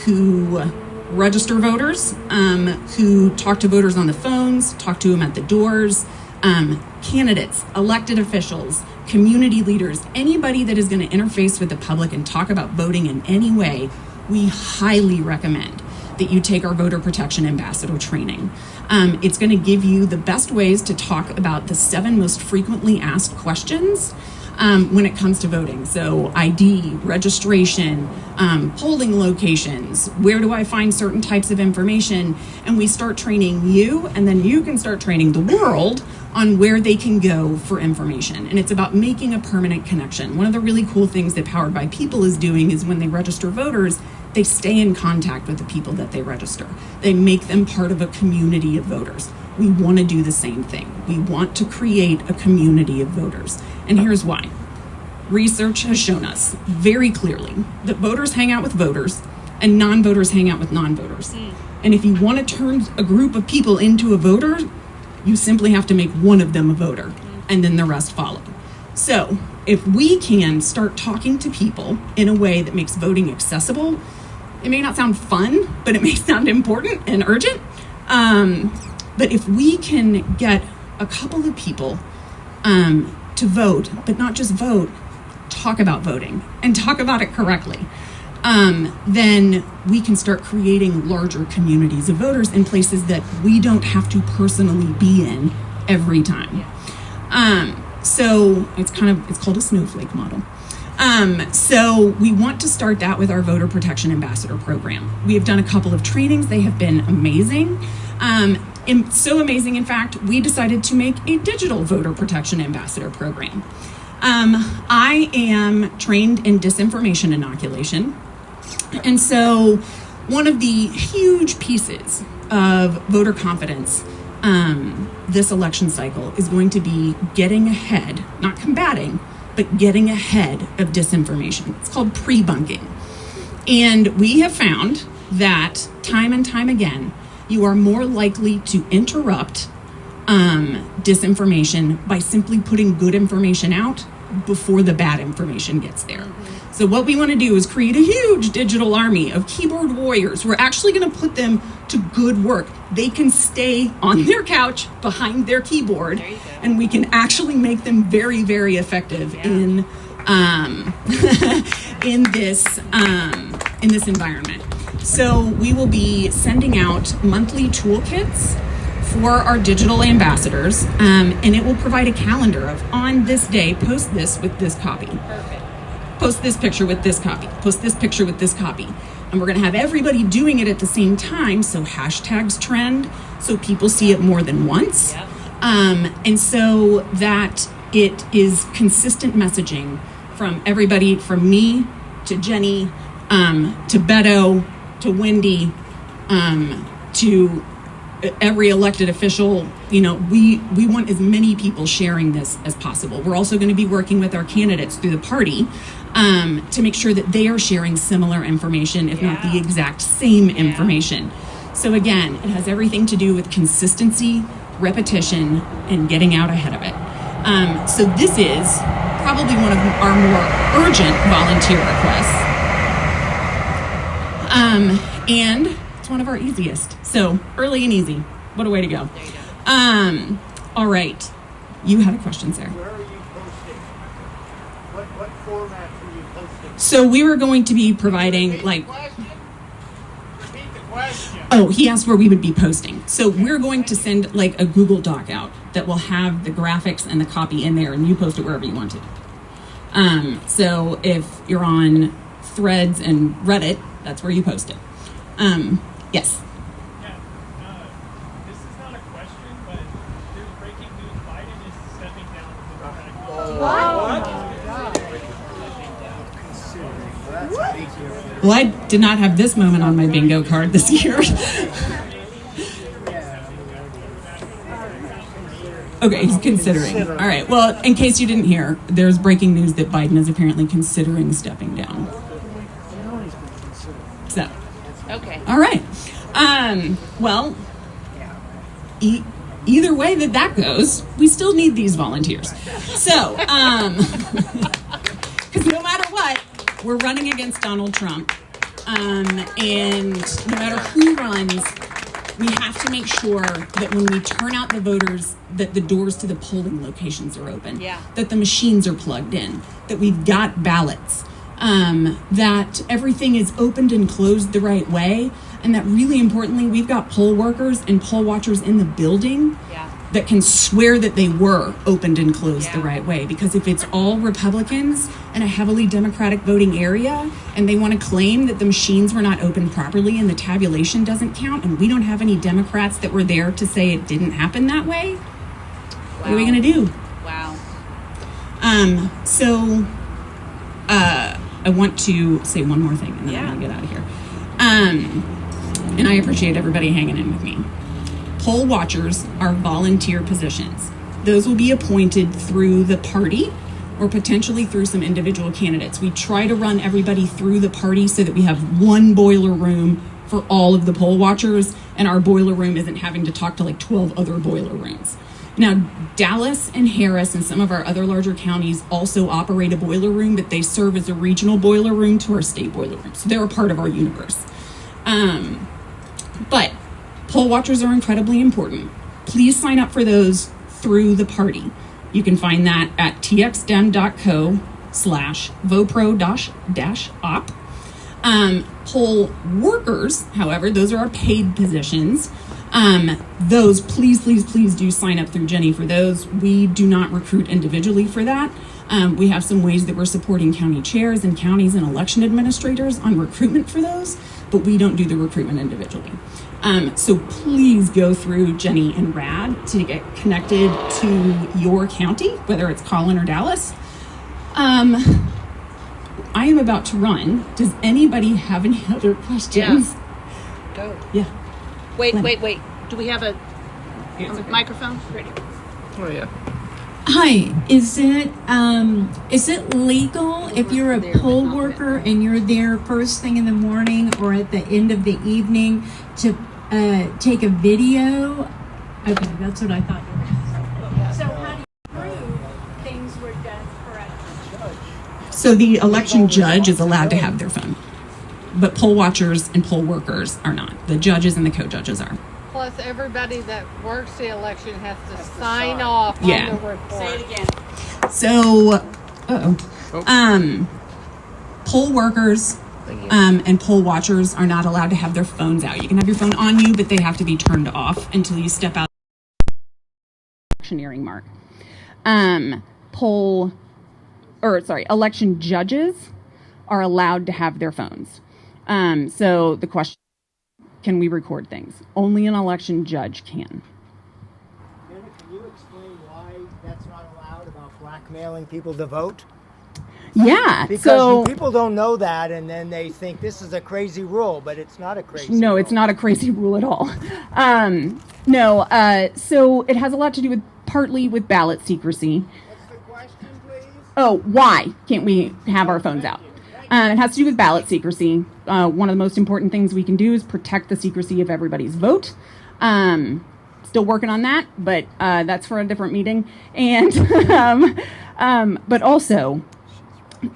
who register voters, who talk to voters on the phones, talk to them at the doors, candidates, elected officials, community leaders, anybody that is going to interface with the public and talk about voting in any way. We highly recommend that you take our Voter Protection Ambassador training. It's going to give you the best ways to talk about the 7 most frequently asked questions when it comes to voting. So ID, registration, polling locations, where do I find certain types of information? And we start training you, and then you can start training the world on where they can go for information. And it's about making a permanent connection. One of the really cool things that Powered by People is doing is when they register voters, they stay in contact with the people that they register. They make them part of a community of voters. We want to do the same thing. We want to create a community of voters. And here's why. Research has shown us very clearly that voters hang out with voters and non-voters hang out with non-voters. And if you want to turn a group of people into a voter, you simply have to make one of them a voter. and then the rest follow. So if we can start talking to people in a way that makes voting accessible, it may not sound fun, but it may sound important and urgent. But if we can get a couple of people to vote, but not just vote, talk about voting and talk about it correctly, then we can start creating larger communities of voters in places that we don't have to personally be in every time. So it's called a snowflake model. So we want to start that with our Voter Protection Ambassador program. We have done a couple of trainings. They have been amazing. So amazing, in fact, we decided to make a digital Voter Protection Ambassador program. I am trained in disinformation inoculation. And so one of the huge pieces of voter confidence this election cycle is going to be getting ahead, not combating, but getting ahead of disinformation. It's called pre-bunking. And we have found that time and time again, you are more likely to interrupt disinformation by simply putting good information out before the bad information gets there. So what we want to do is create a huge digital army of keyboard warriors. We're actually going to put them to good work. They can stay on their couch behind their keyboard, and we can actually make them very, very effective in in this environment. So we will be sending out monthly toolkits for our digital ambassadors, and it will provide a calendar of, on this day, post this with this copy. Perfect. Post this picture with this copy. Post this picture with this copy. And we're going to have everybody doing it at the same time, so hashtags trend, so people see it more than once. Yep. And so that it is consistent messaging from everybody, from me to Jenny, to Beto, to Wendy, to every elected official. You know, we want as many people sharing this as possible. We're also going to be working with our candidates through the party to make sure that they are sharing similar information, if not the exact same information. So again, it has everything to do with consistency, repetition, and getting out ahead of it. So this is probably one of our more urgent volunteer requests. And it's one of our easiest. So early and easy. What a way to go. There you go. All right. You had a question, Sarah. Where are you posting? What format are you posting? So we were going to be providing like... Repeat the question. Oh, he asked where we would be posting. So we're going to send like a Google Doc out that will have the graphics and the copy in there, and you post it wherever you want to. So if you're on Threads and Reddit, that's where you post it. Yes. Yeah, this is not a question, but there's breaking news. Biden is stepping down from the Democratic. Well, I did not have this moment on my bingo card this year. Okay, he's considering. All right. Well, in case you didn't hear, there's breaking news that Biden is apparently considering stepping down. So. Okay. All right. Well, either way that goes, we still need these volunteers. So, because no matter what, we're running against Donald Trump. And no matter who runs, we have to make sure that when we turn out the voters, that the doors to the polling locations are open, that the machines are plugged in, that we've got ballots, that everything is opened and closed the right way, and that really importantly, we've got poll workers and poll watchers in the building that can swear that they were opened and closed the right way. Because if it's all Republicans in a heavily Democratic voting area, and they want to claim that the machines were not opened properly and the tabulation doesn't count, and we don't have any Democrats that were there to say it didn't happen that way, what are we going to do? Wow. I want to say one more thing, and then I'm going to get out of here. And I appreciate everybody hanging in with me. Poll watchers are volunteer positions. Those will be appointed through the party or potentially through some individual candidates. We try to run everybody through the party so that we have one boiler room for all of the poll watchers, and our boiler room isn't having to talk to like 12 other boiler rooms. Now, Dallas and Harris and some of our other larger counties also operate a boiler room, but they serve as a regional boiler room to our state boiler room. So they're a part of our universe. But poll watchers are incredibly important. Please sign up for those through the party. You can find that at txdem.co/vopro-op. Poll workers, however, those are our paid positions. Those, please do sign up through Jenny for those. We do not recruit individually for that. We have some ways that we're supporting county chairs and counties and election administrators on recruitment for those, but we don't do the recruitment individually. So please go through Jenny and RAD to get connected to your county, whether it's Collin or Dallas. I am about to run. Does anybody have any other questions? Go. Yeah. Wait. Do we have a microphone? Ready. Oh yeah. Hi, is it legal if you're a poll worker and you're there first thing in the morning or at the end of the evening to take a video? Okay, that's what I thought you were. So how do you prove things were done correctly? So the election judge is allowed to have their phone, but poll watchers and poll workers are not. The judges and the co-judges are. Plus, everybody that works the election has to sign off on Yeah. the report. Say it again. So, poll workers and poll watchers are not allowed to have their phones out. You can have your phone on you, but they have to be turned off until you step out. Electioneering mark. Election judges are allowed to have their phones. So the question, can we record things? Only an election judge can. Jenna, can you explain why that's not allowed about blackmailing people to vote? Yeah. Because so people don't know that, and then they think this is a crazy rule, but it's not a crazy rule. No, it's not a crazy rule at all. So it has a lot to do with partly with ballot secrecy. What's the question, please? Oh, why can't we have our phones out? It has to do with ballot secrecy. One of the most important things we can do is protect the secrecy of everybody's vote. Still working on that, but that's for a different meeting. And but also,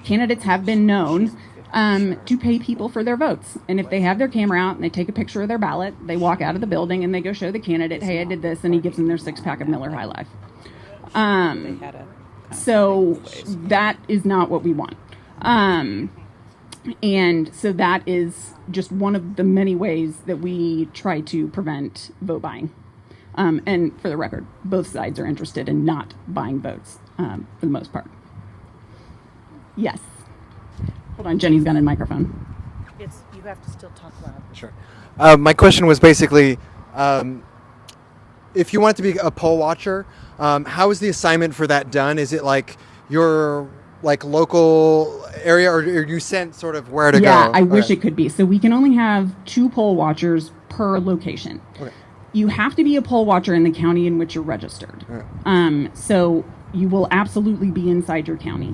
candidates have been known to pay people for their votes. And if they have their camera out and they take a picture of their ballot, they walk out of the building and they go show the candidate, hey, I did this, and he gives them their 6-pack of Miller High Life. So that is not what we want. And so that is just one of the many ways that we try to prevent vote buying. And for the record, both sides are interested in not buying votes for the most part. Yes. Hold on, Jenny's got a microphone. You have to still talk loud. Sure. My question was basically, if you want to be a poll watcher, how is the assignment for that done? Is it like your local area, or are you sent sort of where to go? Yeah, I wish it could be. So we can only have 2 poll watchers per location. Okay. You have to be a poll watcher in the county in which you're registered. Right. So you will absolutely be inside your county.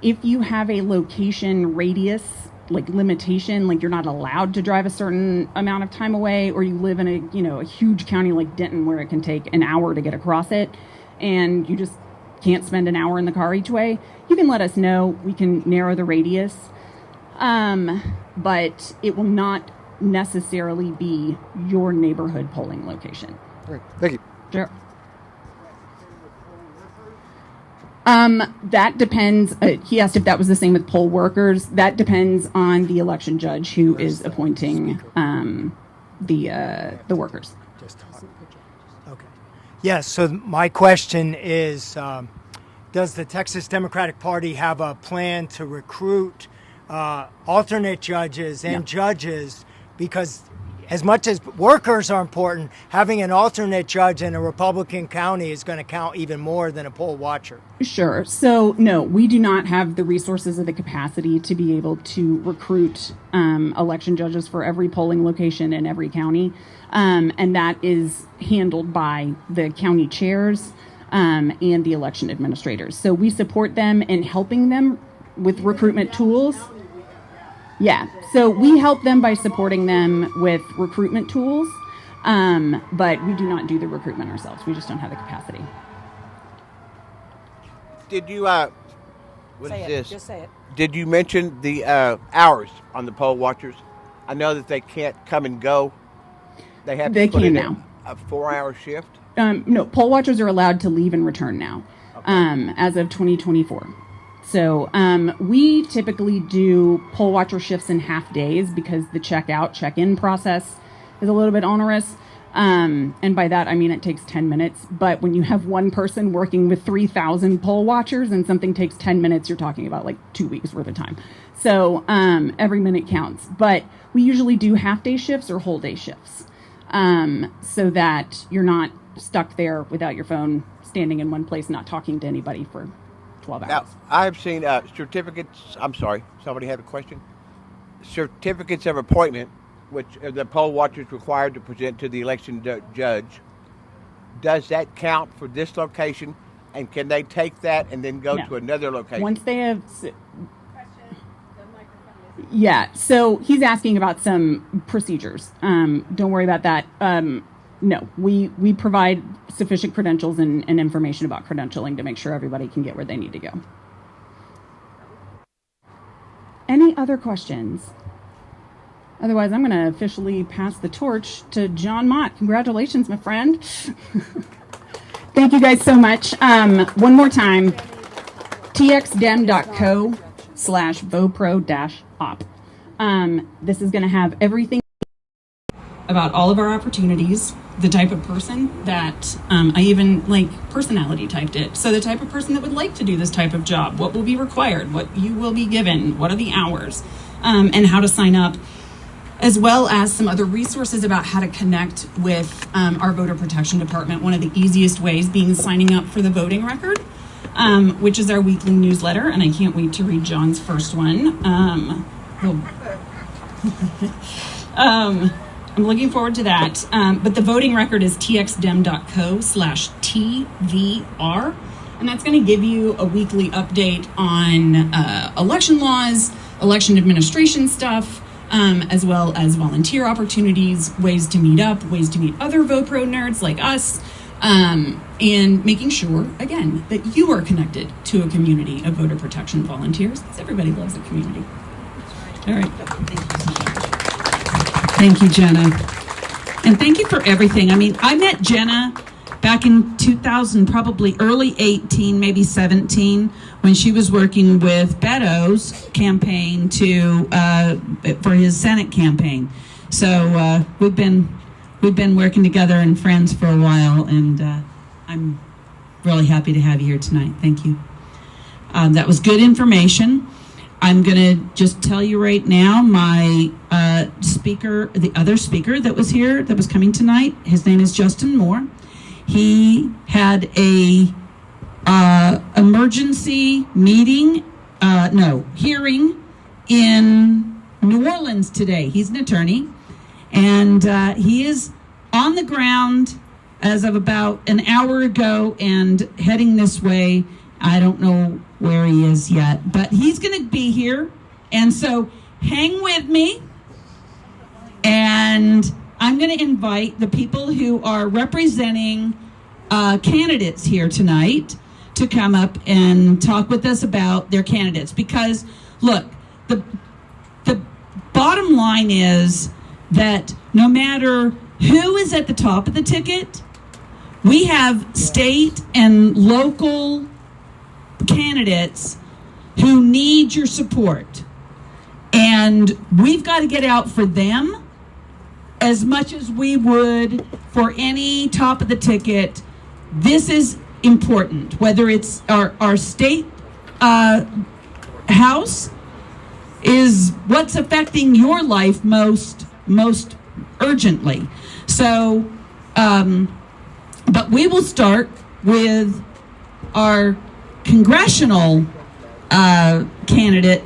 If you have a location radius, like limitation, like you're not allowed to drive a certain amount of time away, or you live in a huge county like Denton where it can take an hour to get across it, and you just can't spend an hour in the car each way, you can let us know. We can narrow the radius. But it will not necessarily be your neighborhood polling location. Great. Thank you. Sure. That depends. He asked if that was the same with poll workers. That depends on the election judge who is appointing the workers. Okay. Yes, so my question is, does the Texas Democratic Party have a plan to recruit alternate judges and judges? Because as much as workers are important, having an alternate judge in a Republican county is going to count even more than a poll watcher. Sure. So, no, we do not have the resources or the capacity to be able to recruit election judges for every polling location in every county. And that is handled by the county chairs and the election administrators. So we support them in helping them with recruitment tools. Yeah, so we help them by supporting them with recruitment tools, but we do not do the recruitment ourselves. We just don't have the capacity. Did you what Say is it. this? Just say it. Did you mention the hours on the poll watchers? I know that they can't come and go. They have They to put can in now. a 4-hour shift. No, poll watchers are allowed to leave and return now, as of 2024. So we typically do poll watcher shifts in half days because the check-in process is a little bit onerous. And by that, I mean it takes 10 minutes. But when you have one person working with 3,000 poll watchers and something takes 10 minutes, you're talking about like 2 weeks worth of time. So every minute counts. But we usually do half-day shifts or whole-day shifts so that you're not stuck there without your phone, standing in one place, not talking to anybody for 12 hours. Now, I've seen certificates. I'm sorry, somebody had a question. Certificates of appointment, which the poll watcher is required to present to the election judge. Does that count for this location? And can they take that and then go No. to another location? Once they have... Yeah, so he's asking about some procedures. Don't worry about that. No, we provide sufficient credentials and information about credentialing to make sure everybody can get where they need to go. Any other questions? Otherwise, I'm going to officially pass the torch to John Mott. Congratulations, my friend. Thank you guys so much. One more time, txdem.co/vopro-op. This is going to have everything about all of our opportunities, the type of person that I even personality typed it. So the type of person that would like to do this type of job, what will be required, what you will be given, what are the hours, and how to sign up, as well as some other resources about how to connect with our voter protection department. One of the easiest ways being signing up for the voting record, which is our weekly newsletter. And I can't wait to read John's first one. I'm looking forward to that. But the voting record is txdem.co/tvr. And that's going to give you a weekly update on election laws, election administration stuff, as well as volunteer opportunities, ways to meet up, ways to meet other VoPro nerds like us, and making sure, again, that you are connected to a community of voter protection volunteers, because everybody loves a community. All right. Thank you, Jenna. And thank you for everything. I mean, I met Jenna back in 2000, probably early 18, maybe 17, when she was working with Beto's campaign for his Senate campaign. So we've been working together and friends for a while, and I'm really happy to have you here tonight. Thank you. That was good information. I'm going to just tell you right now, my the other speaker that was here, that was coming tonight, his name is Justin Moore. He had a emergency hearing in New Orleans today. He's an attorney, and he is on the ground as of about an hour ago and heading this way. I don't know where he is yet, but he's going to be here. And so hang with me. And I'm going to invite the people who are representing candidates here tonight to come up and talk with us about their candidates. Because, look, the bottom line is that no matter who is at the top of the ticket, we have state and local candidates who need your support, and we've got to get out for them as much as we would for any top of the ticket. This is important, whether it's our state house is what's affecting your life most urgently. So but we will start with our congressional candidate.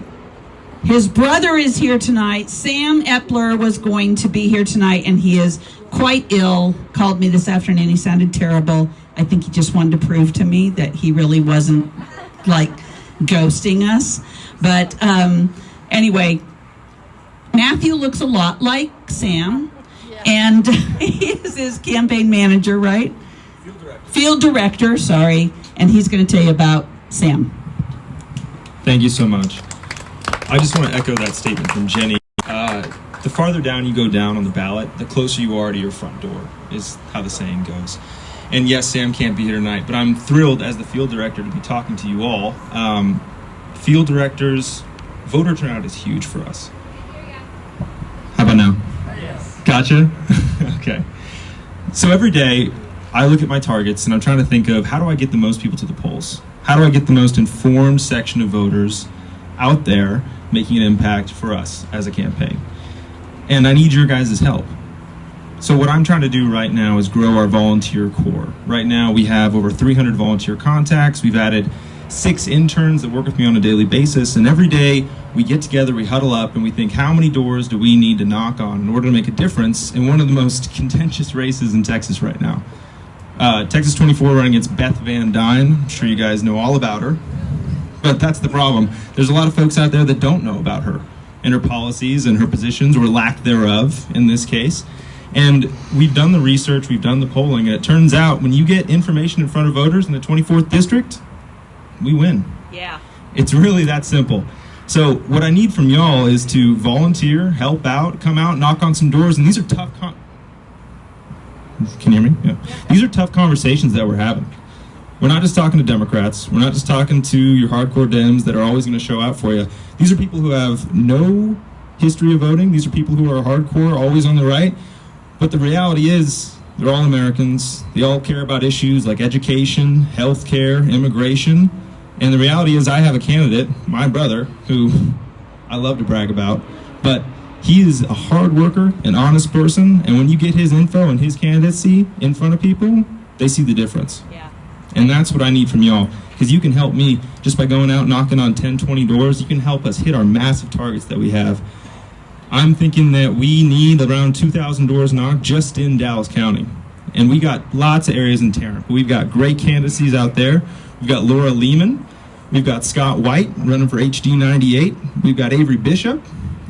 His brother is here tonight. Sam Epler was going to be here tonight, and he is quite ill. Called me this afternoon. He sounded terrible. I think he just wanted to prove to me that he really wasn't ghosting us. But anyway, Matthew looks a lot like Sam, and he is his campaign manager, right? Field director, sorry. And he's going to tell you about Sam. Thank you so much. I just want to echo that statement from Jenny. The farther down you go down on the ballot, the closer you are to your front door, is how the saying goes. And yes, Sam can't be here tonight, but I'm thrilled as the field director to be talking to you all. Field directors, voter turnout is huge for us. How about now? Yes. Gotcha? Okay. So every day, I look at my targets and I'm trying to think of how do I get the most people to the polls? How do I get the most informed section of voters out there making an impact for us as a campaign? And I need your guys' help. So what I'm trying to do right now is grow our volunteer corps. Right now we have over 300 volunteer contacts. We've added 6 interns that work with me on a daily basis. And every day we get together, we huddle up, and we think, how many doors do we need to knock on in order to make a difference in one of the most contentious races in Texas right now? Texas 24 running against Beth Van Dyne. I'm sure you guys know all about her. But that's the problem. There's a lot of folks out there that don't know about her and her policies and her positions, or lack thereof in this case. And we've done the research, we've done the polling, and it turns out when you get information in front of voters in the 24th district, we win. Yeah. It's really that simple. So what I need from y'all is to volunteer, help out, come out, knock on some doors, and these are tough Can you hear me? Yeah. These are tough conversations that we're having. We're not just talking to Democrats. We're not just talking to your hardcore Dems that are always going to show out for you. These are people who have no history of voting. These are people who are hardcore, always on the right. But the reality is, they're all Americans. They all care about issues like education, healthcare, immigration. And the reality is, I have a candidate, my brother, who I love to brag about, but he is a hard worker, an honest person, and when you get his info and his candidacy in front of people, they see the difference. Yeah. And that's what I need from y'all, because you can help me just by going out knocking on 10, 20 doors. You can help us hit our massive targets that we have. I'm thinking that we need around 2,000 doors knocked just in Dallas County. And we got lots of areas in Tarrant. We've got great candidacies out there. We've got Laura Lehman. We've got Scott White running for HD 98. We've got Avery Bishop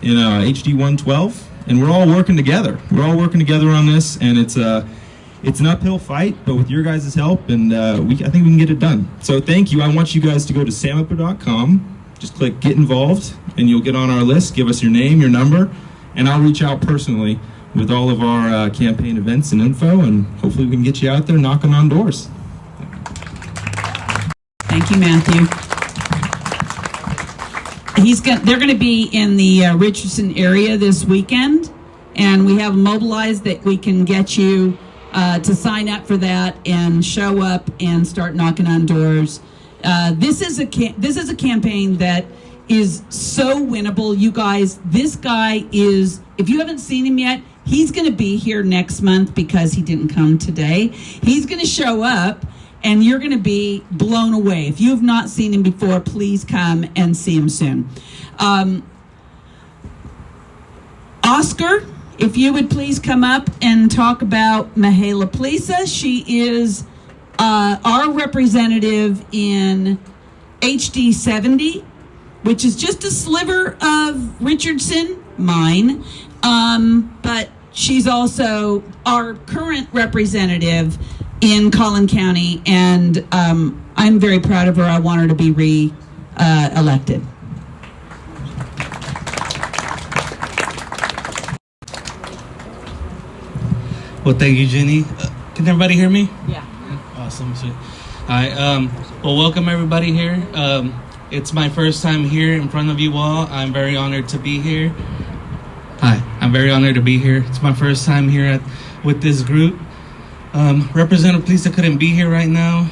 in HD 112. And we're all working together. We're all working together on this, and it's an uphill fight, but with your guys' help, and I think we can get it done. So thank you. I want you guys to go to samupper.com. Just click Get Involved, and you'll get on our list. Give us your name, your number, and I'll reach out personally with all of our campaign events and info, and hopefully we can get you out there knocking on doors. Thank you, Matthew. They're going to be in the Richardson area this weekend, and we have mobilized that we can get you to sign up for that and show up and start knocking on doors. This is a campaign that is so winnable, you guys. This guy is, if you haven't seen him yet, he's going to be here next month because he didn't come today. He's going to show up, and you're going to be blown away. If you have not seen him before, please come and see him soon. Oscar, if you would please come up and talk about Mihaela Plisa. She is our representative in HD 70, which is just a sliver of Richardson, mine. But she's also our current representative in Collin County, and I'm very proud of her. I want her to be re-elected. Well, thank you, Jenny. Can everybody hear me? Yeah. Awesome. Sweet. All right. Well, welcome everybody here. It's my first time here in front of you all. I'm very honored to be here. Hi. I'm very honored to be here. It's my first time here with this group. Representative Plisa couldn't be here right now.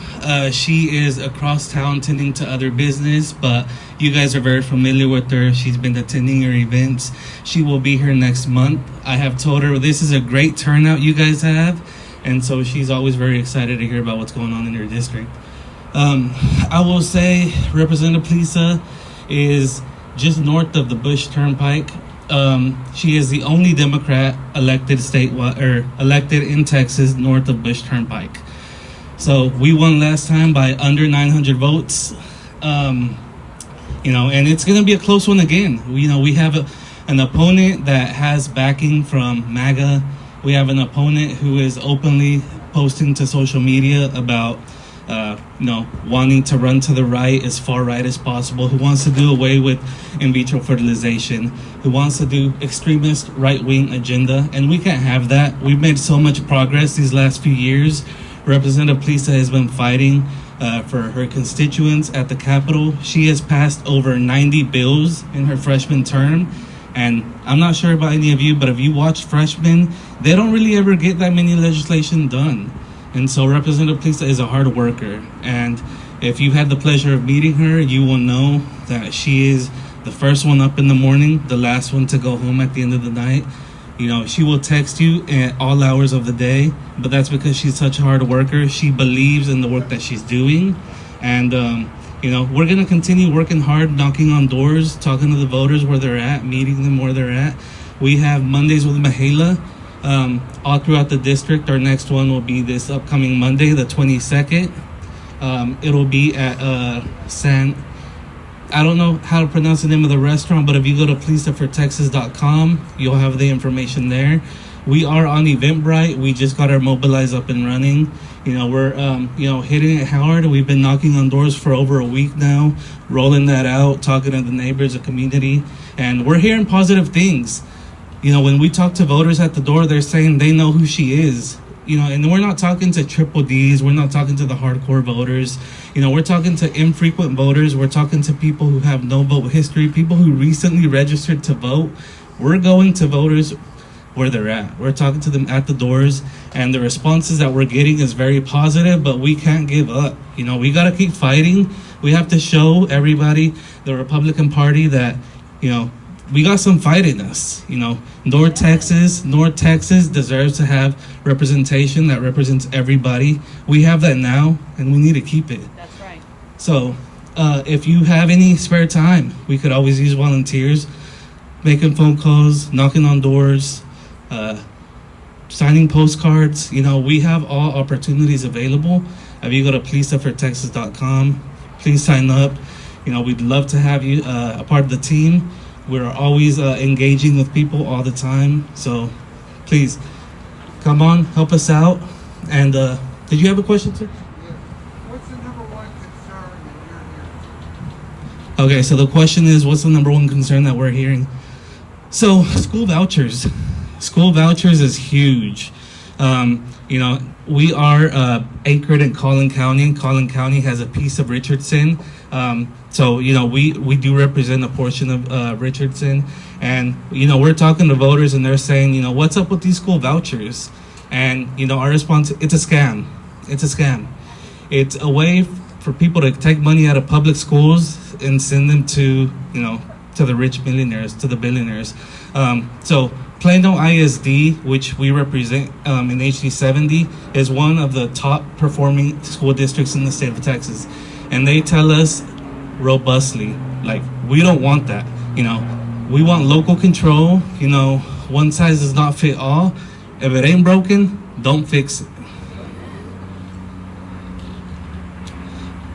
She is across town tending to other business, but you guys are very familiar with her. She's been attending your events. She will be here next month. I have told her this is a great turnout you guys have, and so she's always very excited to hear about what's going on in her district. I will say Representative Plisa is just north of the Bush Turnpike. She is the only Democrat elected elected in Texas north of Bush Turnpike. So we won last time by under 900 votes. And it's going to be a close one again. We have an opponent that has backing from MAGA. We have an opponent who is openly posting to social media about wanting to run to the right, as far right as possible, who wants to do away with in vitro fertilization, who wants to do extremist right-wing agenda, and we can't have that. We've made so much progress these last few years. Representative Plisa has been fighting for her constituents at the Capitol. She has passed over 90 bills in her freshman term. And I'm not sure about any of you, but if you watch freshmen, they don't really ever get that many legislation done. And so Representative Plisa is a hard worker. And if you had the pleasure of meeting her, you will know that she is the first one up in the morning, the last one to go home at the end of the night. She will text you at all hours of the day, but that's because she's such a hard worker. She believes in the work that she's doing. And, we're going to continue working hard, knocking on doors, talking to the voters where they're at, meeting them where they're at. We have Mondays with Mahela all throughout the district. Our next one will be this upcoming Monday, the 22nd. It'll be at I don't know how to pronounce the name of the restaurant, but if you go to PlisaForTexas.com, you'll have the information there. We are on Eventbrite. We just got our Mobilize up and running. We're hitting it hard. We've been knocking on doors for over a week now, rolling that out, talking to the neighbors, the community, and we're hearing positive things. When we talk to voters at the door, they're saying they know who she is. And we're not talking to triple Ds. We're not talking to the hardcore voters. We're talking to infrequent voters. We're talking to people who have no vote history, people who recently registered to vote. We're going to voters where they're at. We're talking to them at the doors, and the responses that we're getting is very positive, but we can't give up. We got to keep fighting. We have to show everybody, the Republican Party, that, we got some fight in us. North Texas deserves to have representation that represents everybody. We have that now, and we need to keep it. That's right. So if you have any spare time, we could always use volunteers, making phone calls, knocking on doors, signing postcards. We have all opportunities available. If you go to PlisaForTexas.com, please sign up. We'd love to have you a part of the team. We're always engaging with people all the time. So please come on, help us out. And did you have a question, sir? Yeah. What's the number one concern that you're hearing? Okay, so the question is, what's the number one concern that we're hearing? So school vouchers. School vouchers is huge. We are anchored in Collin County. Collin County has a piece of Richardson. So we do represent a portion of Richardson. And, we're talking to voters and they're saying, what's up with these school vouchers? And, our response, it's a scam. It's a scam. It's a way for people to take money out of public schools and send them to, to the rich millionaires, to the billionaires. So Plano ISD, which we represent in HD 70, is one of the top performing school districts in the state of Texas. And they tell us robustly, like, we don't want that. We want local control. One size does not fit all. If it ain't broken, don't fix it.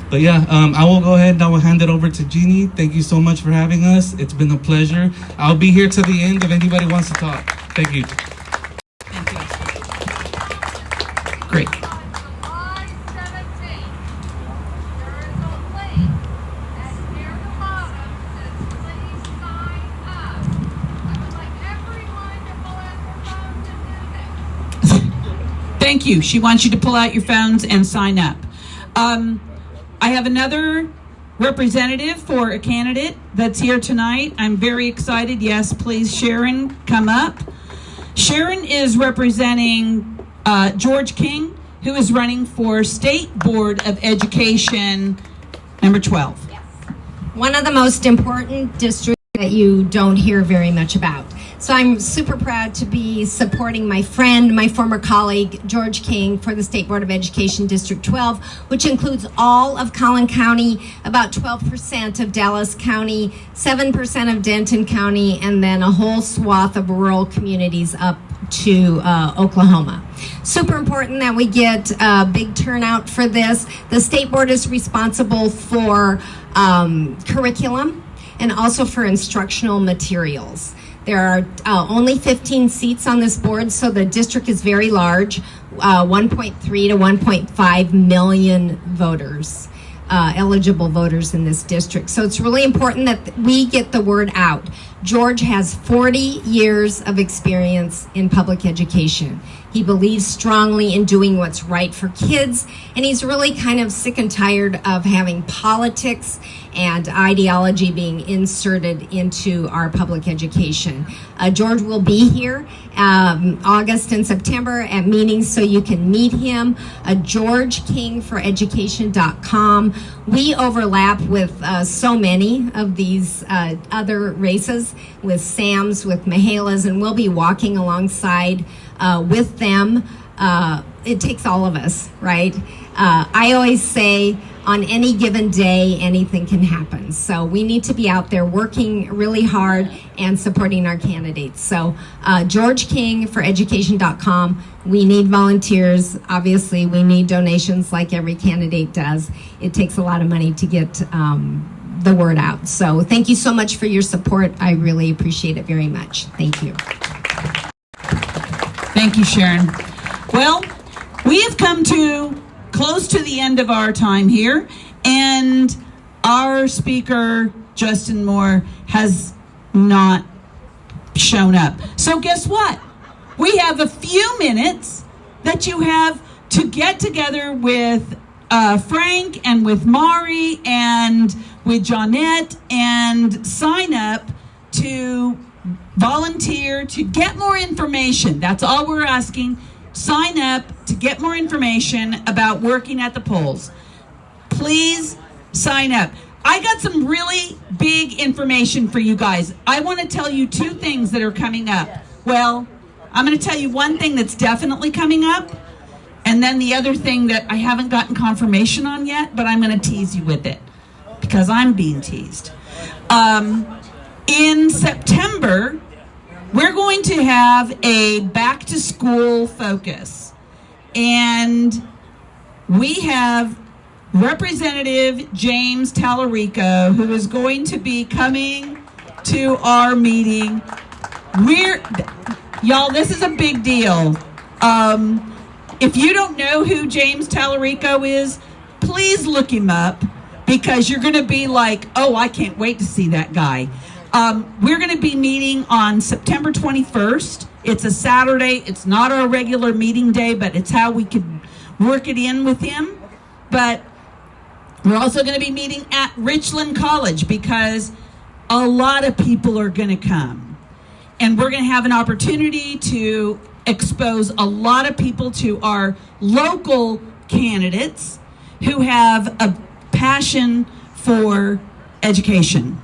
But yeah, I will go ahead and I will hand it over to Jeannie. Thank you so much for having us. It's been a pleasure. I'll be here to the end if anybody wants to talk. Thank you. Thank you. Great. Thank you. She wants you to pull out your phones and sign up. I have another representative for a candidate that's here tonight. I'm very excited. Yes, please, Sharon, come up. Sharon is representing George King, who is running for State Board of Education number 12. Yes. One of the most important districts that you don't hear very much about. So I'm super proud to be supporting my friend, my former colleague, George King, for the State Board of Education District 12, which includes all of Collin County, about 12% of Dallas County, 7% of Denton County, and then a whole swath of rural communities up to Oklahoma. Super important that we get a big turnout for this. The State Board is responsible for curriculum and also for instructional materials. There are only 15 seats on this board, so the district is very large, 1.3 to 1.5 million voters. Eligible voters in this district. So it's really important that we get the word out. George has 40 years of experience in public education. He believes strongly in doing what's right for kids, and he's really kind of sick and tired of having politics and ideology being inserted into our public education. George will be here August and September at meetings, so you can meet him. GeorgeKingForEducation.com. We overlap with so many of these other races, with SAMs, with Mihalas, and we'll be walking alongside with them. It takes all of us, right? I always say, on any given day, anything can happen. So we need to be out there working really hard and supporting our candidates. So GeorgeKingForEducation.com. We need volunteers. Obviously, we need donations like every candidate does. It takes a lot of money to get the word out. So thank you so much for your support. I really appreciate it very much. Thank you. Thank you, Sharon. Well, we have come to close to the end of our time here, and our speaker, Justin Moore, has not shown up. So guess what? We have a few minutes that you have to get together with Frank and with Mari and with Johnette and sign up to volunteer to get more information. That's all we're asking. Sign up to get more information about working at the polls. Please sign up. I got some really big information for you guys. I want to tell you two things that are coming up. Well, I'm going to tell you one thing that's definitely coming up, and then the other thing that I haven't gotten confirmation on yet, but I'm going to tease you with it because I'm being teased. In September, we're going to have a back to school focus, and we have Representative James Tallarico, who is going to be coming to our meeting. Y'all, this is a big deal. If you don't know who James Tallarico is, please look him up, because you're going to be like, oh, I can't wait to see that guy. We're going to be meeting on September 21st. It's a Saturday. It's not our regular meeting day, but it's how we could work it in with him. But we're also going to be meeting at Richland College, because a lot of people are going to come. And we're going to have an opportunity to expose a lot of people to our local candidates who have a passion for education.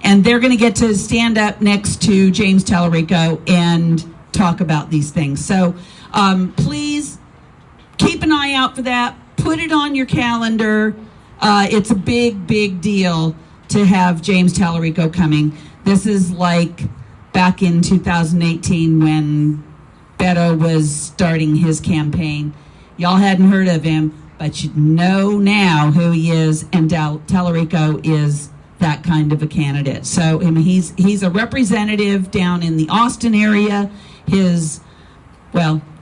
And they're going to get to stand up next to James Tallarico and talk about these things. So please keep an eye out for that. Put it on your calendar. It's a big, big deal to have James Tallarico coming. This is like back in 2018 when Beto was starting his campaign. Y'all hadn't heard of him, but you know now who he is, and Tallarico is that kind of a candidate. So I mean, he's a representative down in the Austin area.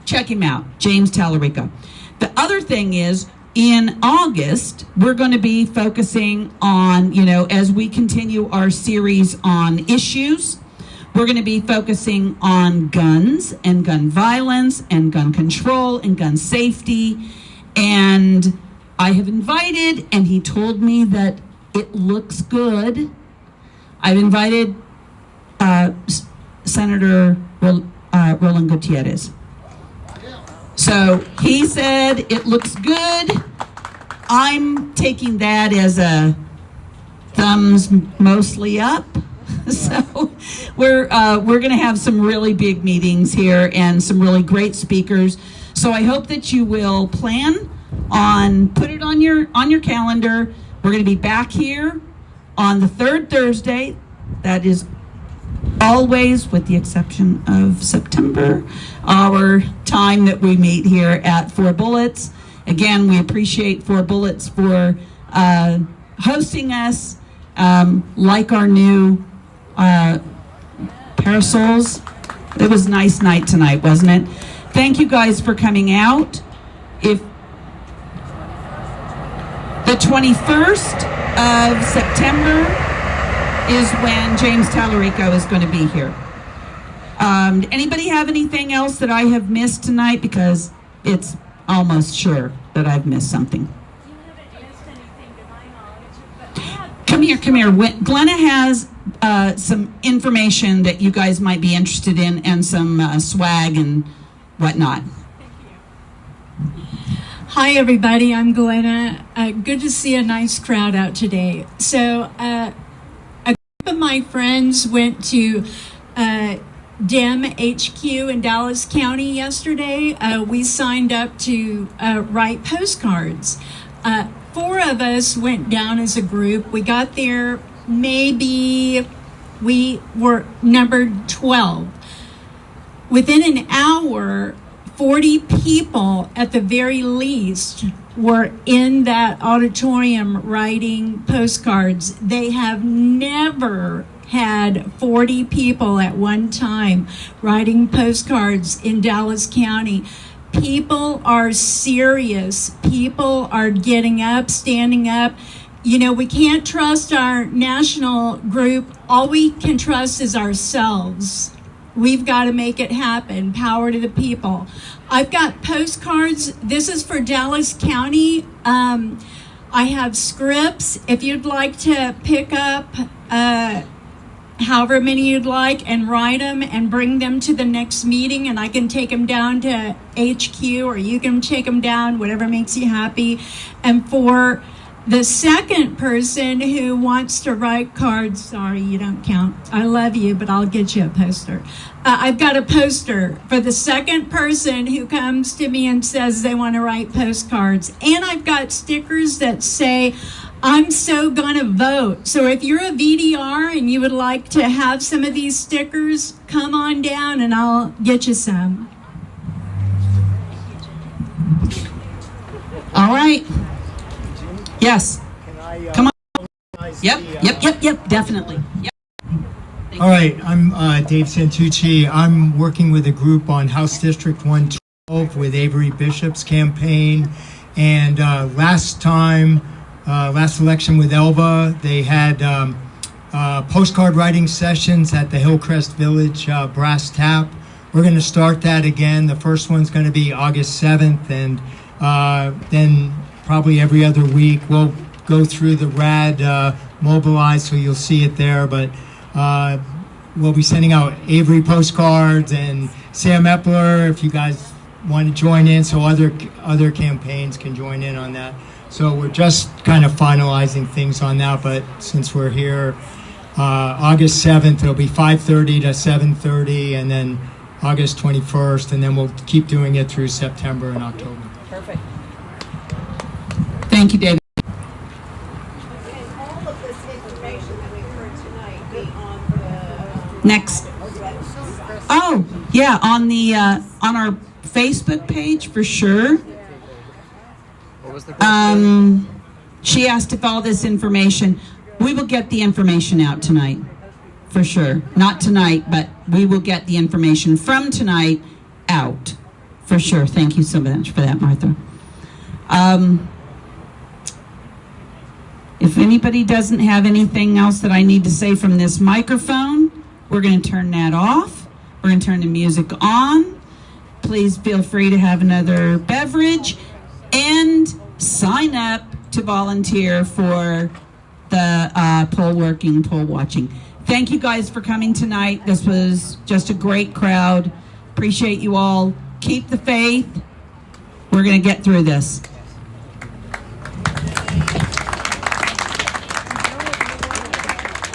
Check him out, James Tallarico. The other thing is, in August, we're going to be focusing on, as we continue our series on issues, we're going to be focusing on guns and gun violence and gun control and gun safety. And I have invited, and he told me that it looks good. I've invited Senator Roland Gutierrez. So he said it looks good. I'm taking that as a thumbs mostly up. So we're going to have some really big meetings here and some really great speakers. So I hope that you will plan on, put it on your calendar. We're going to be back here on the third Thursday. That is always, with the exception of September, our time that we meet here at Four Bullets. Again, we appreciate Four Bullets for hosting us, like our new parasols. It was a nice night tonight, wasn't it? Thank you guys for coming out. If the 21st of September is when James Tallarico is going to be here. Anybody have anything else that I have missed tonight? Because it's almost sure that I've missed something. Come here. Glenna has some information that you guys might be interested in, and some swag and whatnot. Hi, everybody. I'm Glenna. Good to see a nice crowd out today. So, a group of my friends went to DEM HQ in Dallas County yesterday. We signed up to write postcards. 4 of us went down as a group. We got there, maybe we were numbered 12. Within an hour, 40 people at the very least were in that auditorium writing postcards. They have never had 40 people at one time writing postcards in Dallas County. People are serious. People are getting up, standing up. You know, we can't trust our national group. All we can trust is ourselves. We've got to make it happen. Power to the people. I've got postcards. This is for Dallas County. I have scripts. If you'd like to pick up however many you'd like and write them and bring them to the next meeting, and I can take them down to HQ, or you can take them down, whatever makes you happy. And for the second person who wants to write cards, sorry, you don't count. I love you, but I'll get you a poster. I've got a poster for the second person who comes to me and says they want to write postcards. And I've got stickers that say, I'm so gonna vote. So if you're a VDR and you would like to have some of these stickers, come on down and I'll get you some. All right. Yes. Come on. Yep, definitely. Yep. All right, I'm Dave Santucci. I'm working with a group on House District 112 with Avery Bishop's campaign. And last election with Elva, they had postcard writing sessions at the Hillcrest Village Brass Tap. We're going to start that again. The first one's going to be August 7th, and then probably every other week we'll go through the RAD Mobilize, so you'll see it there. But we'll be sending out Avery postcards, and Sam Epler, if you guys want to join in, so other campaigns can join in on that. So we're just kind of finalizing things on that, but since we're here, August 7th, it'll be 5:30 to 7:30, and then August 21st, and then we'll keep doing it through September and October. Perfect. Thank you, David. All of this information that we've heard tonight be on the Next. Oh, yeah, on the on our Facebook page for sure. What was the She asked if all this information, we will get the information out tonight, for sure. Not tonight, but we will get the information from tonight out, for sure. Thank you so much for that, Martha. If anybody doesn't have anything else that I need to say from this microphone, we're going to turn that off. We're going to turn the music on. Please feel free to have another beverage and sign up to volunteer for the poll watching. Thank you guys for coming tonight. This was just a great crowd. Appreciate you all. Keep the faith. We're going to get through this.